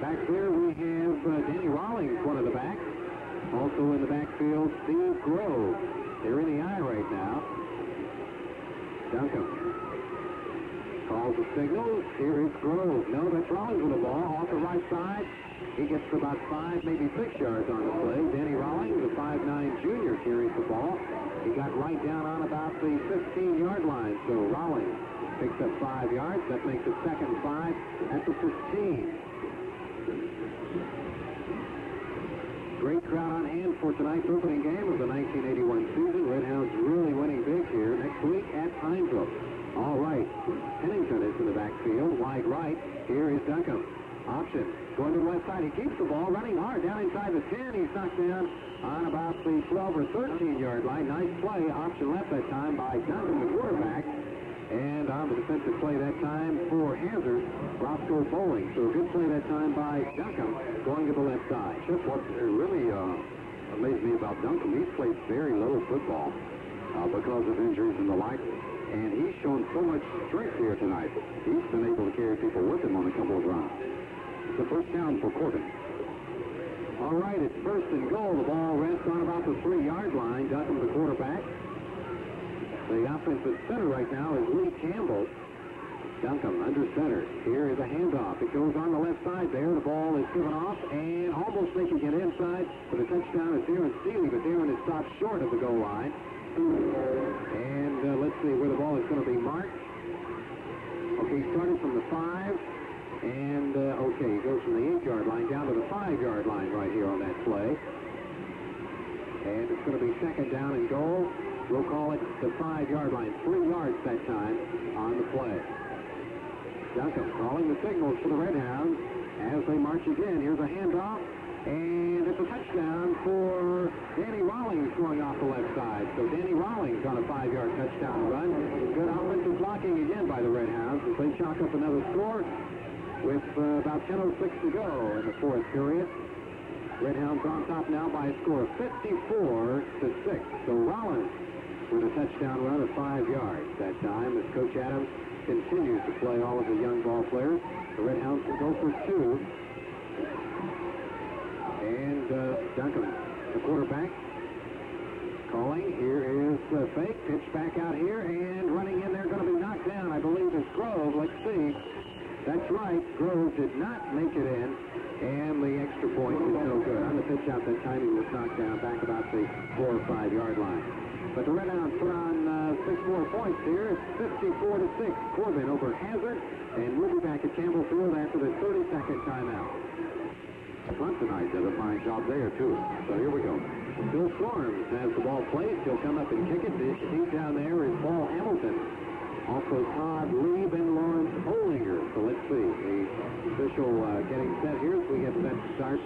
Back there we have Danny Rawlings, one of the backs. Also in the backfield, Steve Grove. They're in the eye right now. Duncan calls the signal. Here is Grove. No, that's Rawlings with the ball off the right side. He gets to about 5, maybe 6 yards on the play. Danny Rawlings, the 5'9" junior, carries the ball. He got right down on about the 15-yard line. So Rawlings picks up 5 yards. That makes it 2nd and 5 at the 15. Great crowd on hand for tonight's opening game of the 1981 season. Redhounds really winning big here. Next week at Pineville. All right. Pennington is in the backfield. Wide right. Here is Duncan. Option. Going to the left side. He keeps the ball. Running hard down inside the 10. He's knocked down on about the 12 or 13-yard line. Nice play. Option left that time by Duncan, the quarterback. And on the defensive play that time for Hazard, Roscoe Bowling. So a good play that time by Duncan going to the left side. Just what really amazed me about Duncan, he's played very little football because of injuries and the like. And he's shown so much strength here tonight. He's been able to carry people with him on a couple of runs. It's the first down for Corbin. All right, it's 1st and goal. The ball rests on about the 3-yard line. Duncan, the quarterback. The offensive center right now is Lee Campbell. Duncan under center. Here is a handoff. It goes on the left side there. The ball is given off and almost making it inside for the touchdown is Darren Steely, but Darren is stopped short of the goal line. And let's see where the ball is going to be marked. Okay, started from the 5. And, okay, he goes from the 8-yard line down to the 5-yard line right here on that play. And it's going to be 2nd down and goal. We'll call it the 5-yard line. 3 yards that time on the play. Duncan calling the signals for the Redhounds as they march again. Here's a handoff. And it's a touchdown for Danny Rawlings going off the left side. So Danny Rawlings on a 5-yard touchdown run. Good offensive blocking again by the Redhounds as they chalk up another score with about 10:06 to go in the 4th period. Redhounds on top now by a score of 54-6. So Rollins with a touchdown run of 5 yards that time as Coach Adams continues to play all of the young ball players. The Redhounds will go for 2. And Duncan, the quarterback, calling. Here is the fake. Pitch back out here and running in there, going to be knocked down, I believe, is Grove. Let's see. That's right. Grove did not make it in. And the extra point is no good. On the pitch out that time, he was knocked down back about the 4 or 5 yard line. But the Redhounds put on 6 more points here. It's 54-6. Corbin over Hazard. And we'll be back at Campbell Field after the 32nd timeout. Front tonight does a fine job there, too. So here we go. Bill Storms has the ball placed. He'll come up and kick it. Deep down there is Paul Hamilton. Also Todd Lieb and Lawrence Olinger. So let's see. The official getting set here as we get set to start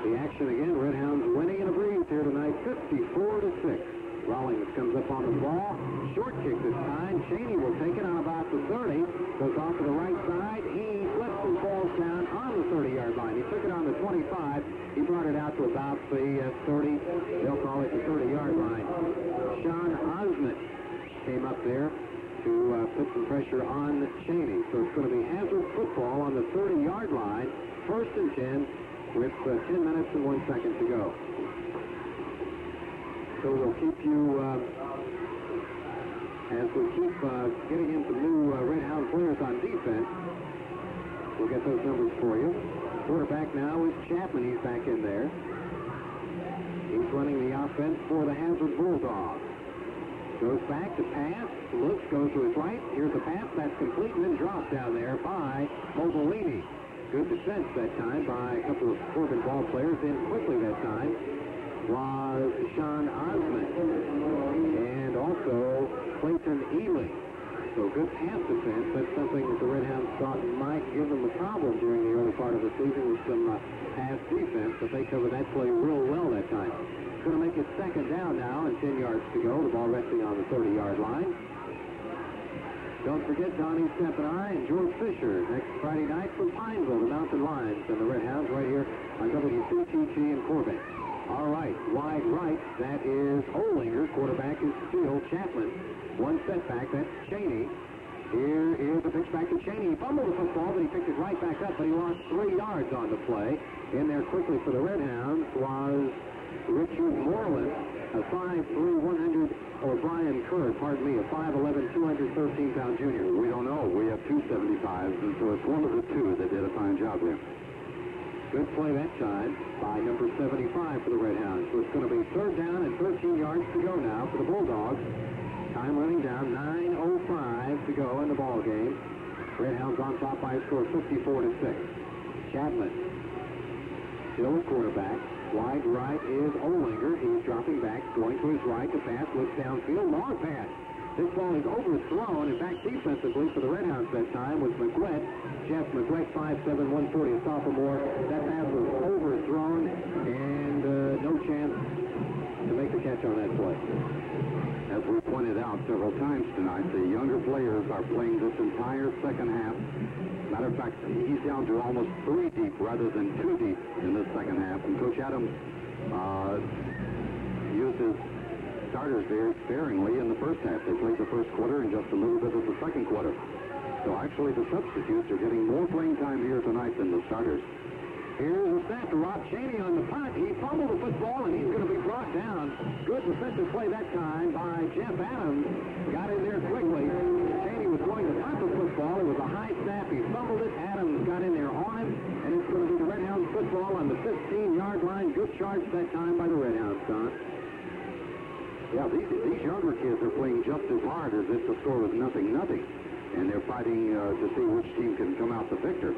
the action again. Red Hounds winning in a breeze here tonight, 54-6. Rawlings comes up on the ball. Short kick this time. Cheney will take it on about the 30. Goes off to the right side. He flips and falls down on the 30-yard line. He took it on the 25. He brought it out to about the 30. They'll call it the 30-yard line. Sean Osment came up there to put some pressure on Cheney. So it's going to be hazard football on the 30-yard line. 1st and 10 with 10 minutes and 1 second to go. So we'll keep you, as we keep getting in some new Red Hound players on defense, we'll get those numbers for you. Quarterback now is Chapman. He's back in there. He's running the offense for the Hazard Bulldogs. Goes back to pass, looks, goes to his right. Here's the pass, that's complete, and then dropped down there by Mobilini. Good defense that time by a couple of Corbin ball players. In quickly that time was Sean Osment and also Clayton Ely. So good pass defense. That's something that the Red Hounds thought might give them a problem during the early part of the season with some pass defense, but they covered that play real well that time. It's going to make it 2nd down now and 10 yards to go. The ball resting on the 30-yard line. Don't forget Donnie Steppenai and George Fisher next Friday night from Pineville, the Mountain Lions, and the Red Hounds right here on WCTG in Corbin. All right, wide right, that is Olinger. Quarterback is still Chapman. One setback, that's Cheney. Here is a pitch back to Cheney. He fumbled the football, but he picked it right back up, but he lost 3 yards on the play. In there quickly for the Red Hounds was Richard Moreland, a 5'3", 100, or Brian Kerr, pardon me, a 5'11", 213-pound junior. We don't know. We have 275s, and so it's one of the two that did a fine job there. Good play that time by number 75 for the Red Hounds. So it's going to be 3rd down and 13 yards to go now for the Bulldogs. Time running down, 9:05 to go in the ball game. Red Hounds on top by a score of 54-6. Chapman still a quarterback. Wide right is Olinger. He's dropping back, going to his right to pass, looks downfield, long pass. This ball is overthrown, and back defensively for the Red Hounds that time was McGuett. Jeff McGuett, 5'7", 140, a sophomore. That pass was overthrown, and no chance to make the catch on that play. As we pointed out several times tonight, the younger players are playing this entire second half. Matter of fact, he's down to almost 3 deep rather than 2 deep in this second half, and Coach Adams uses starters there sparingly in the first half. They played the first quarter and just a little bit of the second quarter. So actually the substitutes are getting more playing time here tonight than the starters. Here's the snap to Rob Cheney on the punt. He fumbled the football, and he's going to be brought down. Good defensive play that time by Jeff Adams. Got in there quickly. Cheney was going to punt the football. It was a high snap. He fumbled it. Adams got in there on him, and it's going to be the Red Hounds football on the 15-yard line. Good charge that time by the Red Hounds, Don. Yeah, these younger kids are playing just as hard as if the score was 0-0. And they're fighting to see which team can come out the victor.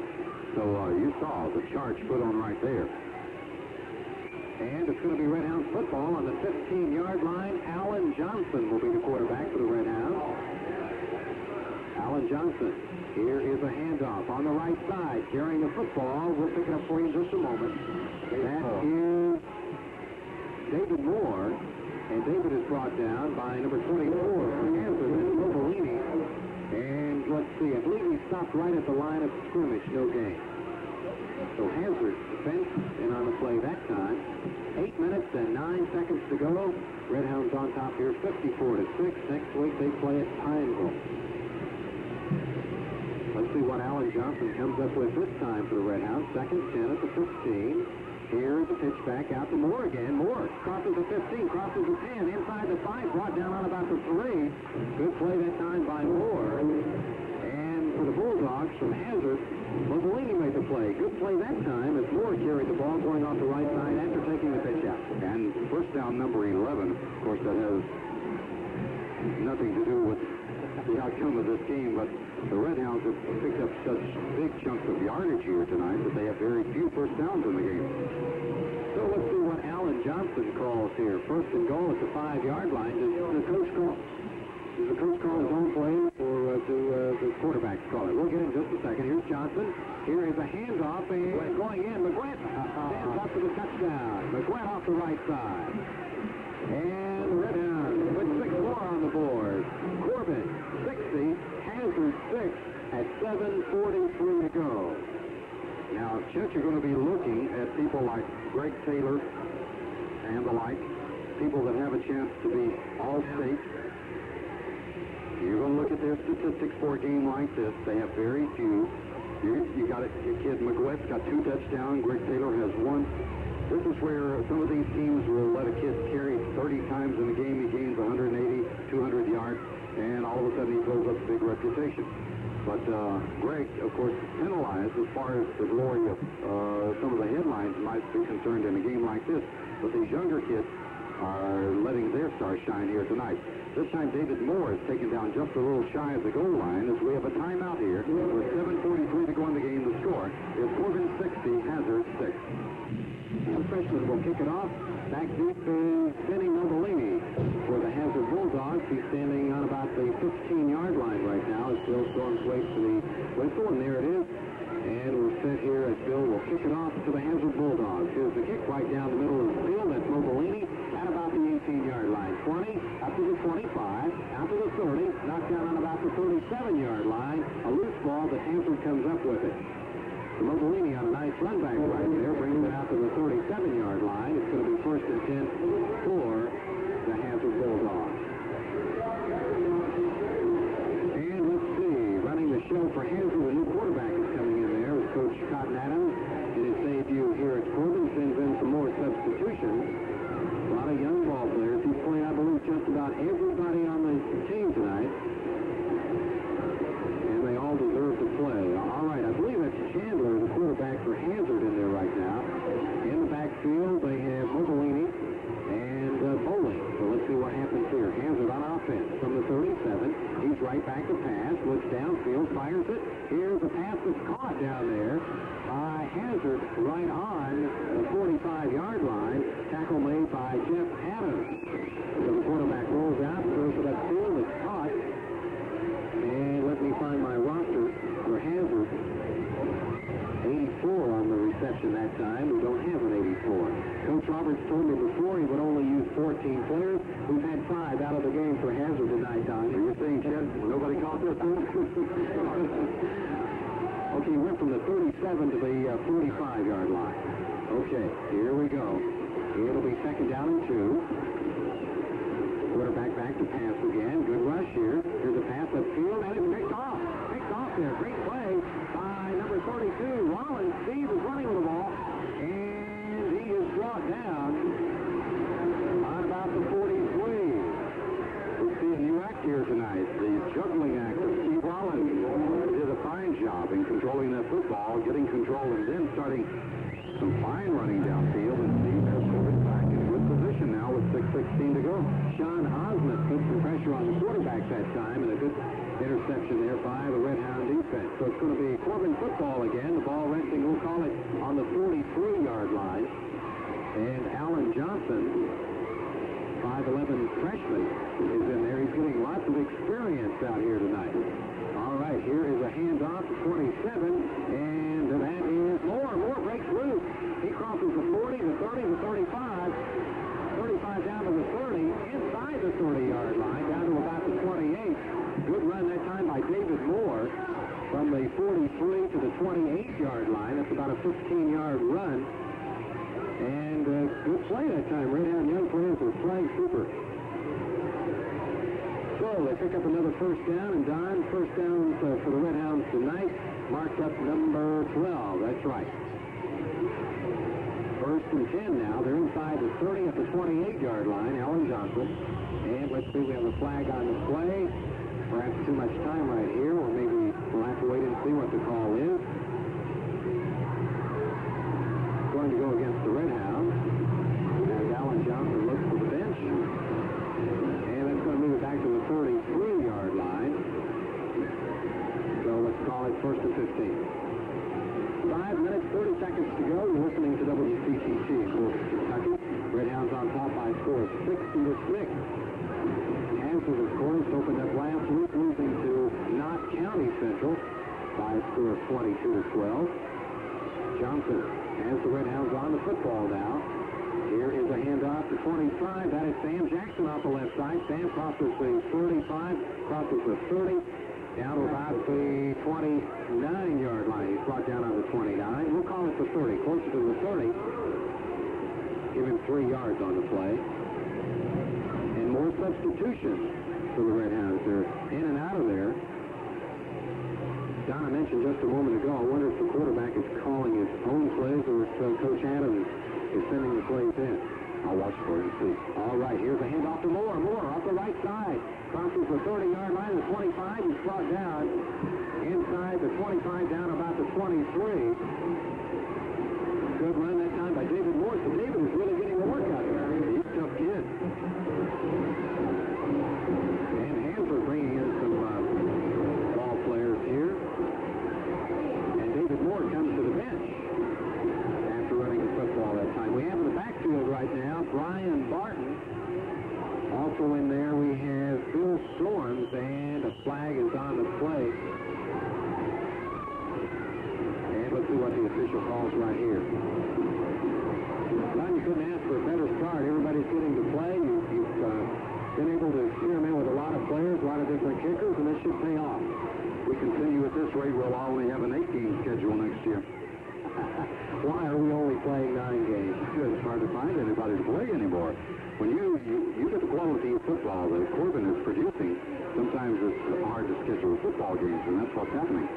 So you saw the charge put on right there. And it's going to be Red Hounds football on the 15-yard line. Alan Johnson will be the quarterback for the Red Hounds. Alan Johnson. Here is a handoff on the right side. Carrying the football. We'll pick it up for you in just a moment. That is David Moore. And David is brought down by number 24 for Kansas, Mobilini. And let's see, I believe he stopped right at the line of scrimmage, no gain. So Hazard defense and on the play that time. 8 minutes and 9 seconds to go. Red Hounds on top here, 54-6. Next week they play at Pineville. Let's see what Alan Johnson comes up with this time for the Red Hounds. 2nd 10 at the 15. Here's a pitch back out to Moore again. Moore crosses the 15, crosses the 10, inside the 5, brought down on about the 3. Good play that time by Moore. And for the Bulldogs from Hazard, Mobilini made the play. Good play that time as Moore carried the ball going off the right side after taking the pitch out. And first down number 11, of course, that has nothing to do with the outcome of this game, but the Red Hounds have picked up such big chunks of yardage here tonight that they have very few first downs in the game. So let's see what Alan Alan Johnson calls here. First and goal at the 5-yard line. Does the coach call his own play, or do the quarterbacks call it? We'll get in just a second. Here's Johnson. Here is a handoff, and going in. McGuett stands up for the touchdown. McGuett off the right side. And the Red Hounds with 6 more on the board. Corbin, 60. Hazard, 6 at 7:43 to go. Now, Chet, you're going to be looking at people like Greg Taylor and the like, people that have a chance to be all-state. You're going to look at their statistics for a game like this. They have very few. You got a kid, McGuett's got 2 touchdowns. Greg Taylor has 1. This is where some of these teams will let a kid carry 30 times in a game. He gains 180, 200 yards, and all of a sudden he builds up a big reputation. But Greg, of course, penalized as far as the glory of some of the headlines might be concerned in a game like this. But these younger kids are letting their stars shine here tonight. This time David Moore is taken down just a little shy of the goal line as we have a timeout here with 7:43 to go in the game. The score is Corbin 60, Hazard 6. The freshman will kick it off. Back deep is Benny Nobolini for the Hazard Bulldogs. He's standing on about the 15-yard line right now as Bill Storms waits for the whistle, and there it is. And we're set here as Bill will kick it off to the Hazard Bulldogs. Here's the kick right down the middle of the field. That's Nobolini at about the 18-yard line. 20, up to the 25, out to the 30, knocked down on about the 37-yard line. A loose ball, but Hazard comes up with it. Nobolini on a nice run back right there, brings it out to the 37-yard line. It's going to be 1st and 10 for the Hazard Bulldogs. And let's see, running the show for Hazard, the new quarterback is coming in there, is Coach Cotton Adams. In his debut here at Corbin, sends in some more substitutions. A lot of young ball players. He's playing, I believe, just about everybody on the team tonight. And they all deserve to play. All right, I believe that's Chandler, the quarterback for Hazard, in there right now. In the backfield, they have Nobolini and Bowling. So let's see what happens here. Hazard on offense from the 37. He's right back to pass. Looks downfield, fires it. Here's a pass that's caught down there by Hazard right on the 45-yard line. Tackle made by Jeff Adams. So the quarterback rolls out, goes to that field. It's caught. And let me find my roster for Hazard. 84 on the reception that time. We don't have an 84. Coach Roberts told me before he would only use 14 players. We've had 5 out of the game for Hazard tonight, Don. You're saying, Chet, nobody caught this one? Okay, he went from the 37 to the 45-yard line. Okay, here we go. It'll be 2nd down and 2. Quarterback back to pass again. Good rush here. Here's a pass upfield, and it's picked off. Picked off there. Great play by number 32. Rollins. Steve is running with the ball, and he is brought down on about the 43. We see a new act here tonight. The juggling act of Steve Rollins did a fine job in controlling that football, getting control, and then starting some fine running downfield. And Steve has moved back in good position now with 6:16 to go. Sean Osment put some pressure on the quarterback that time, and a good interception there by the Red Hound defense. So it's going to be Corbin football again. The ball resting, we'll call it, on the 43-yard line. And Alan Johnson, 5'11" freshman, is in there. He's getting lots of experience out here tonight. All right, here is a handoff to 27, and that is Moore. Moore breaks loose. He crosses the 40, the 30, the 35. 35 down to the 30, inside the 30-yard line, down to about the 28. Good run that time by David Moore from the 43 to the 28-yard line. That's about a 15-yard run. And good play that time. Red Hound young players were playing super. So they pick up another 1st down, and Don, 1st downs for the Red Hounds tonight, marked up number 12. That's right. 1st and 10 now. They're inside the 30 at the 28-yard line. Alan Johnson. And let's see, we have a flag on the play. Perhaps too much time right here, or maybe we'll have to wait and see what the call is. Going to go against the Red Hounds. As Alan Johnson looks for the bench. And that's going to move it back to the 33-yard line. So let's call it 1st and 15. 5 minutes, 30 seconds to go. You're listening to WCCT, Kentucky. Red Hounds to 6. Hazard, of course, opened up last week, losing to Knott County Central by a score of 22-12. Johnson has the Red Hounds on the football now. Here is a handoff to 25. That is Sam Jackson off the left side. Sam crosses the 35, crosses the 30, down to about the 29-yard line. He's brought down on the 29. We'll call it the 30, closer to the 30. Give him 3 yards on the play. And more substitutions for the Red Hounds. They're in and out of there. Donna mentioned just a moment ago, I wonder if the quarterback is calling his own plays or if Coach Adams is sending the plays in. I'll watch for it and see. All right, here's a handoff to Moore. Moore off the right side. Crosses the 30-yard line, the 25. He's brought down inside the 25, down about the 23. Good run that time by David Moore. So David is really getting a workout there. He's a tough kid. And Hansler bringing in some ball players here. And David Moore comes to the bench after running the football that time. We have in the backfield right now Brian Barton. Also in there we have Bill Storms, and a flag is on the play. And let's see what the official calls right here. Well, you couldn't ask for a better start. Everybody's getting to play. You've been able to experiment with a lot of players, a lot of different kickers, and this should pay off. We continue at this rate, we'll only have an 8-game schedule next year. Why are we only playing 9 games? It's hard to find anybody to play anymore. When you get the quality of football that Corbin is producing, sometimes it's hard to schedule football games, and that's what's happening.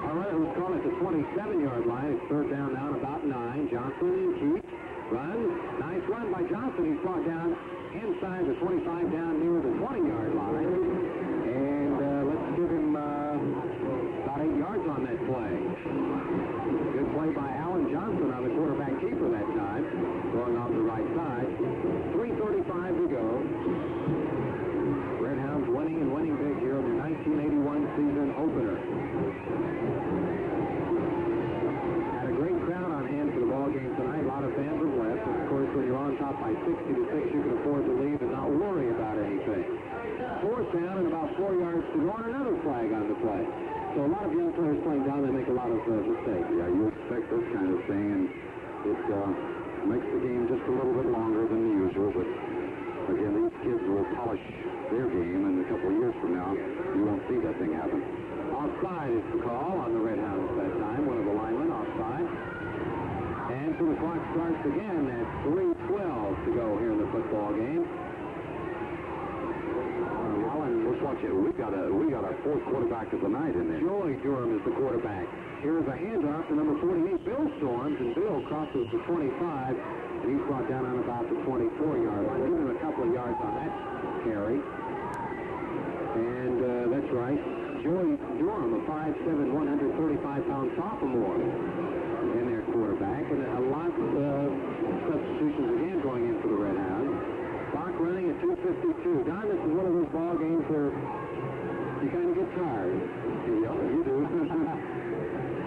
All right, let's call it the 27-yard line. It's third down now at about 9. Johnson keeps, runs. Nice run by Johnson. He's brought down inside the 25, down near the 20-yard line. And let's give him about 8 yards on that play. Good play by Alan Johnson on the quarterback keeper that time, going off the right side. 3:35 to go. Red Hounds winning and winning big here in their 1981 season opener. Had a great crowd on hand for the ball game tonight. A lot of fans have left. And of course, when you're on top by 60-6, you can afford to leave and not worry about anything. Fourth down and about 4 yards to go, and another flag on the play. So a lot of young players playing down, they make a lot of mistakes. Yeah, you expect this kind of thing, and it makes the game just a little bit longer than the usual. But again, these kids will polish their game, and a couple of years from now, you won't see that thing happen. Offside is the call on the Red Hounds that time. One of the linemen offside. And so the clock starts again at 3:12 to go here in the football game. Let's watch it. We got our fourth quarterback of the night in there. Joey Durham is the quarterback. Here's a handoff to number 48, Bill Storms, and Bill crosses the 25, and he's brought down on about the 24-yard line. Give him a couple of yards on that carry. And that's right, Joey Durham, a 5'7", 135-pound sophomore in their quarterback, and a lot of substitutions again going in for the Red Hounds. Clock running at 2:52. Don, this is one of those ball games where you kind of get tired. Yeah, you do.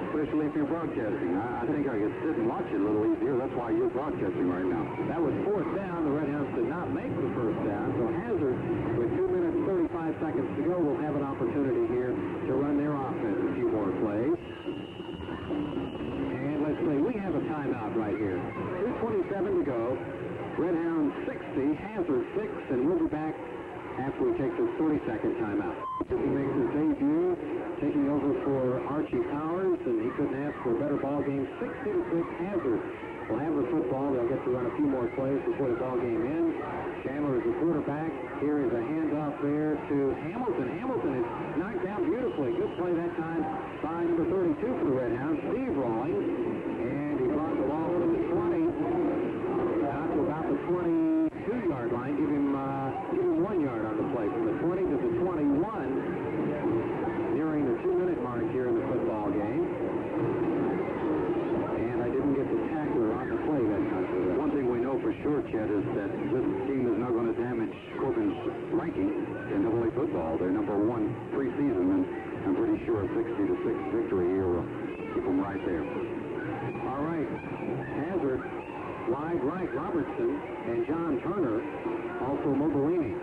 Especially if you're broadcasting. I think I could sit and watch it a little easier. That's why you're broadcasting right now. That was fourth down. The Red Hounds did not make the first down. So Hazard, with 2 minutes, 35 seconds to go, will have an opportunity here to run their offense a few more plays. And let's see, we have a timeout right here. 2:27 to go. Red Hounds 60, Hazard 6, and we'll be back after we take this 30-second timeout. He makes his debut, taking over for Archie Powers, and he couldn't ask for a better ball game. 60-6, Hazard will have the football. They'll get to run a few more plays before the ball game ends. Chandler is the quarterback. Here is a handoff there to Hamilton. Hamilton is knocked down beautifully. Good play that time by number 32 for the Red Hounds, Steve Rawlings, and he brought the ball from the 20. About the 22-yard line. Give him 1 yard on the play. From the 20 to the 21, nearing the 2-minute mark here in the football game. And I didn't get the tackler on the play that time. One thing we know for sure, Chet, is that this team is not going to damage Corbin's ranking in AA football. They're number 1 preseason, and I'm pretty sure a 60-6 victory here will keep them right there. All right. Hazard Wide right, Robertson and John Turner. Also Mobilini.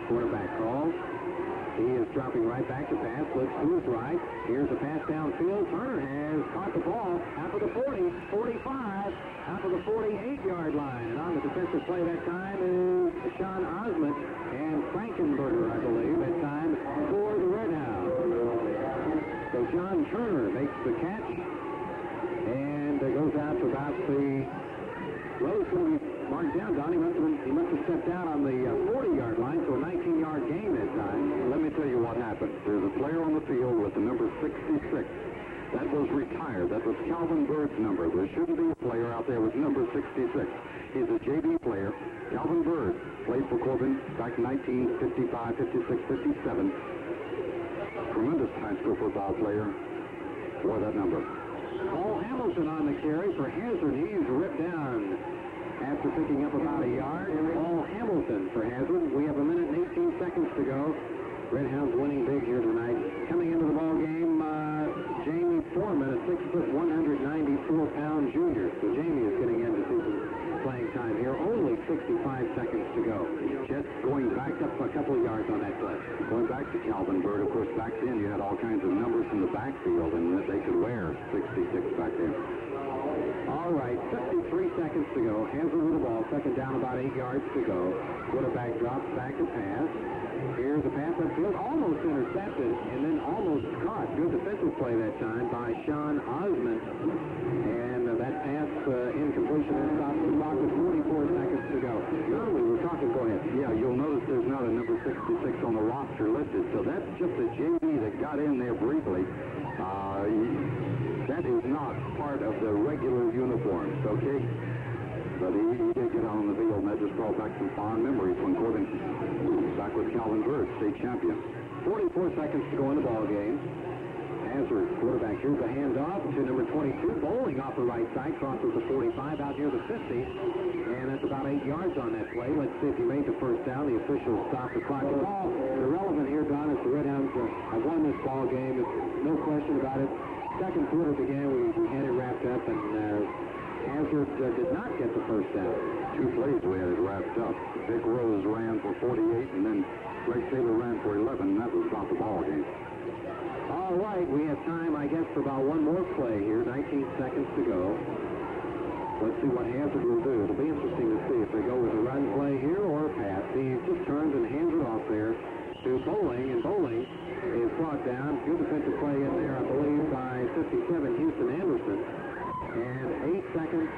Quarterback calls. He is dropping right back to pass. Looks to his right. Here's a pass downfield. Turner has caught the ball out of the 40, 45, out of the 48-yard line. And on the defensive play that time is Sean Osment and Frankenberger, I believe, that time for the Red Hounds. So John Turner makes the catch. And it goes out to about the... Well, it's going to be marked down, Don. He must have stepped down on the 40-yard line, so a 19-yard gain that time. Let me tell you what happened. There's a player on the field with the number 66. That was retired. That was Calvin Bird's number. There shouldn't be a player out there with number 66. He's a JV player. Calvin Bird played for Corbin back in 1955, 56, 57. Tremendous high school football player. Wore that number. Paul Hamilton on the carry for Hazard. He's ripped down after picking up about a yard. Paul Hamilton for Hazard. We have a minute and 18 seconds to go. Red Hounds winning big here tonight. Coming into the ball game, Jamie Foreman, a 6', 194-pound junior. So Jamie is getting into some playing time here. Only 65 seconds to go. Just going back up a couple of yards on that play. Going back to Calvin Bird, of course, back then you had all kinds of numbers in the backfield, and they could wear 66 back then. All right, 53 seconds to go. Hazard with the ball. Second down, about 8 yards to go. Quarterback drops back to pass. Here's a pass upfield, almost intercepted, and then almost caught. Good defensive play that time by Sean Osment. And that pass incompletion and stops the clock with 44 seconds to go. We were talking, go ahead. Yeah, you'll notice there's not a number 66 on the roster listed, so that's just a JV that got in there briefly. That is not part of the regular uniforms, okay? But he did get out on the field, and that just brought back some fond memories when Corbin back with Calvin Bird, state champion. 44 seconds to go in the ball game. Hazard, quarterback, here's a handoff to number 22, bowling off the right side, crosses the 45 out near the 50, and that's about 8 yards on that play. Let's see if he made the first down. The officials stop the clock. The ball irrelevant here, Don, is the Red Hounds have won this ball game. There's no question about it. Second quarter began, we had it wrapped up, and Hazard did not get the first down. 2 plays we had it wrapped up. Vic Rose ran for 48, and then Greg Taylor ran for 11, and that was about the ball game. All right, we have time, I guess, for about one more play here. 19 seconds to go. Let's see what Hazard will do. It'll be interesting to see if they go with a run play here or a pass. He just turns and hands it off there to Bowling, and Bowling is brought down. Good defensive play in there, I believe, by 57, Houston Anderson. And 8 seconds,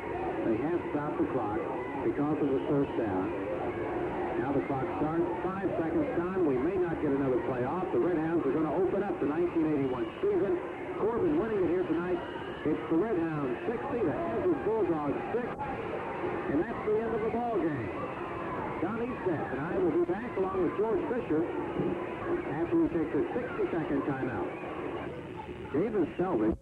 they have stopped the clock because of the first down. Now the clock starts, 5 seconds done. We may not get another play off. The Red Hounds are going to open up the 1981 season. Corbin winning it here tonight. It's the Red Hounds 60, the Hazard Bulldogs 6. And that's the end of the ball game. Don Eastep and I will be back along with George Fisher after we take the 60-second timeout. Davis Selvig.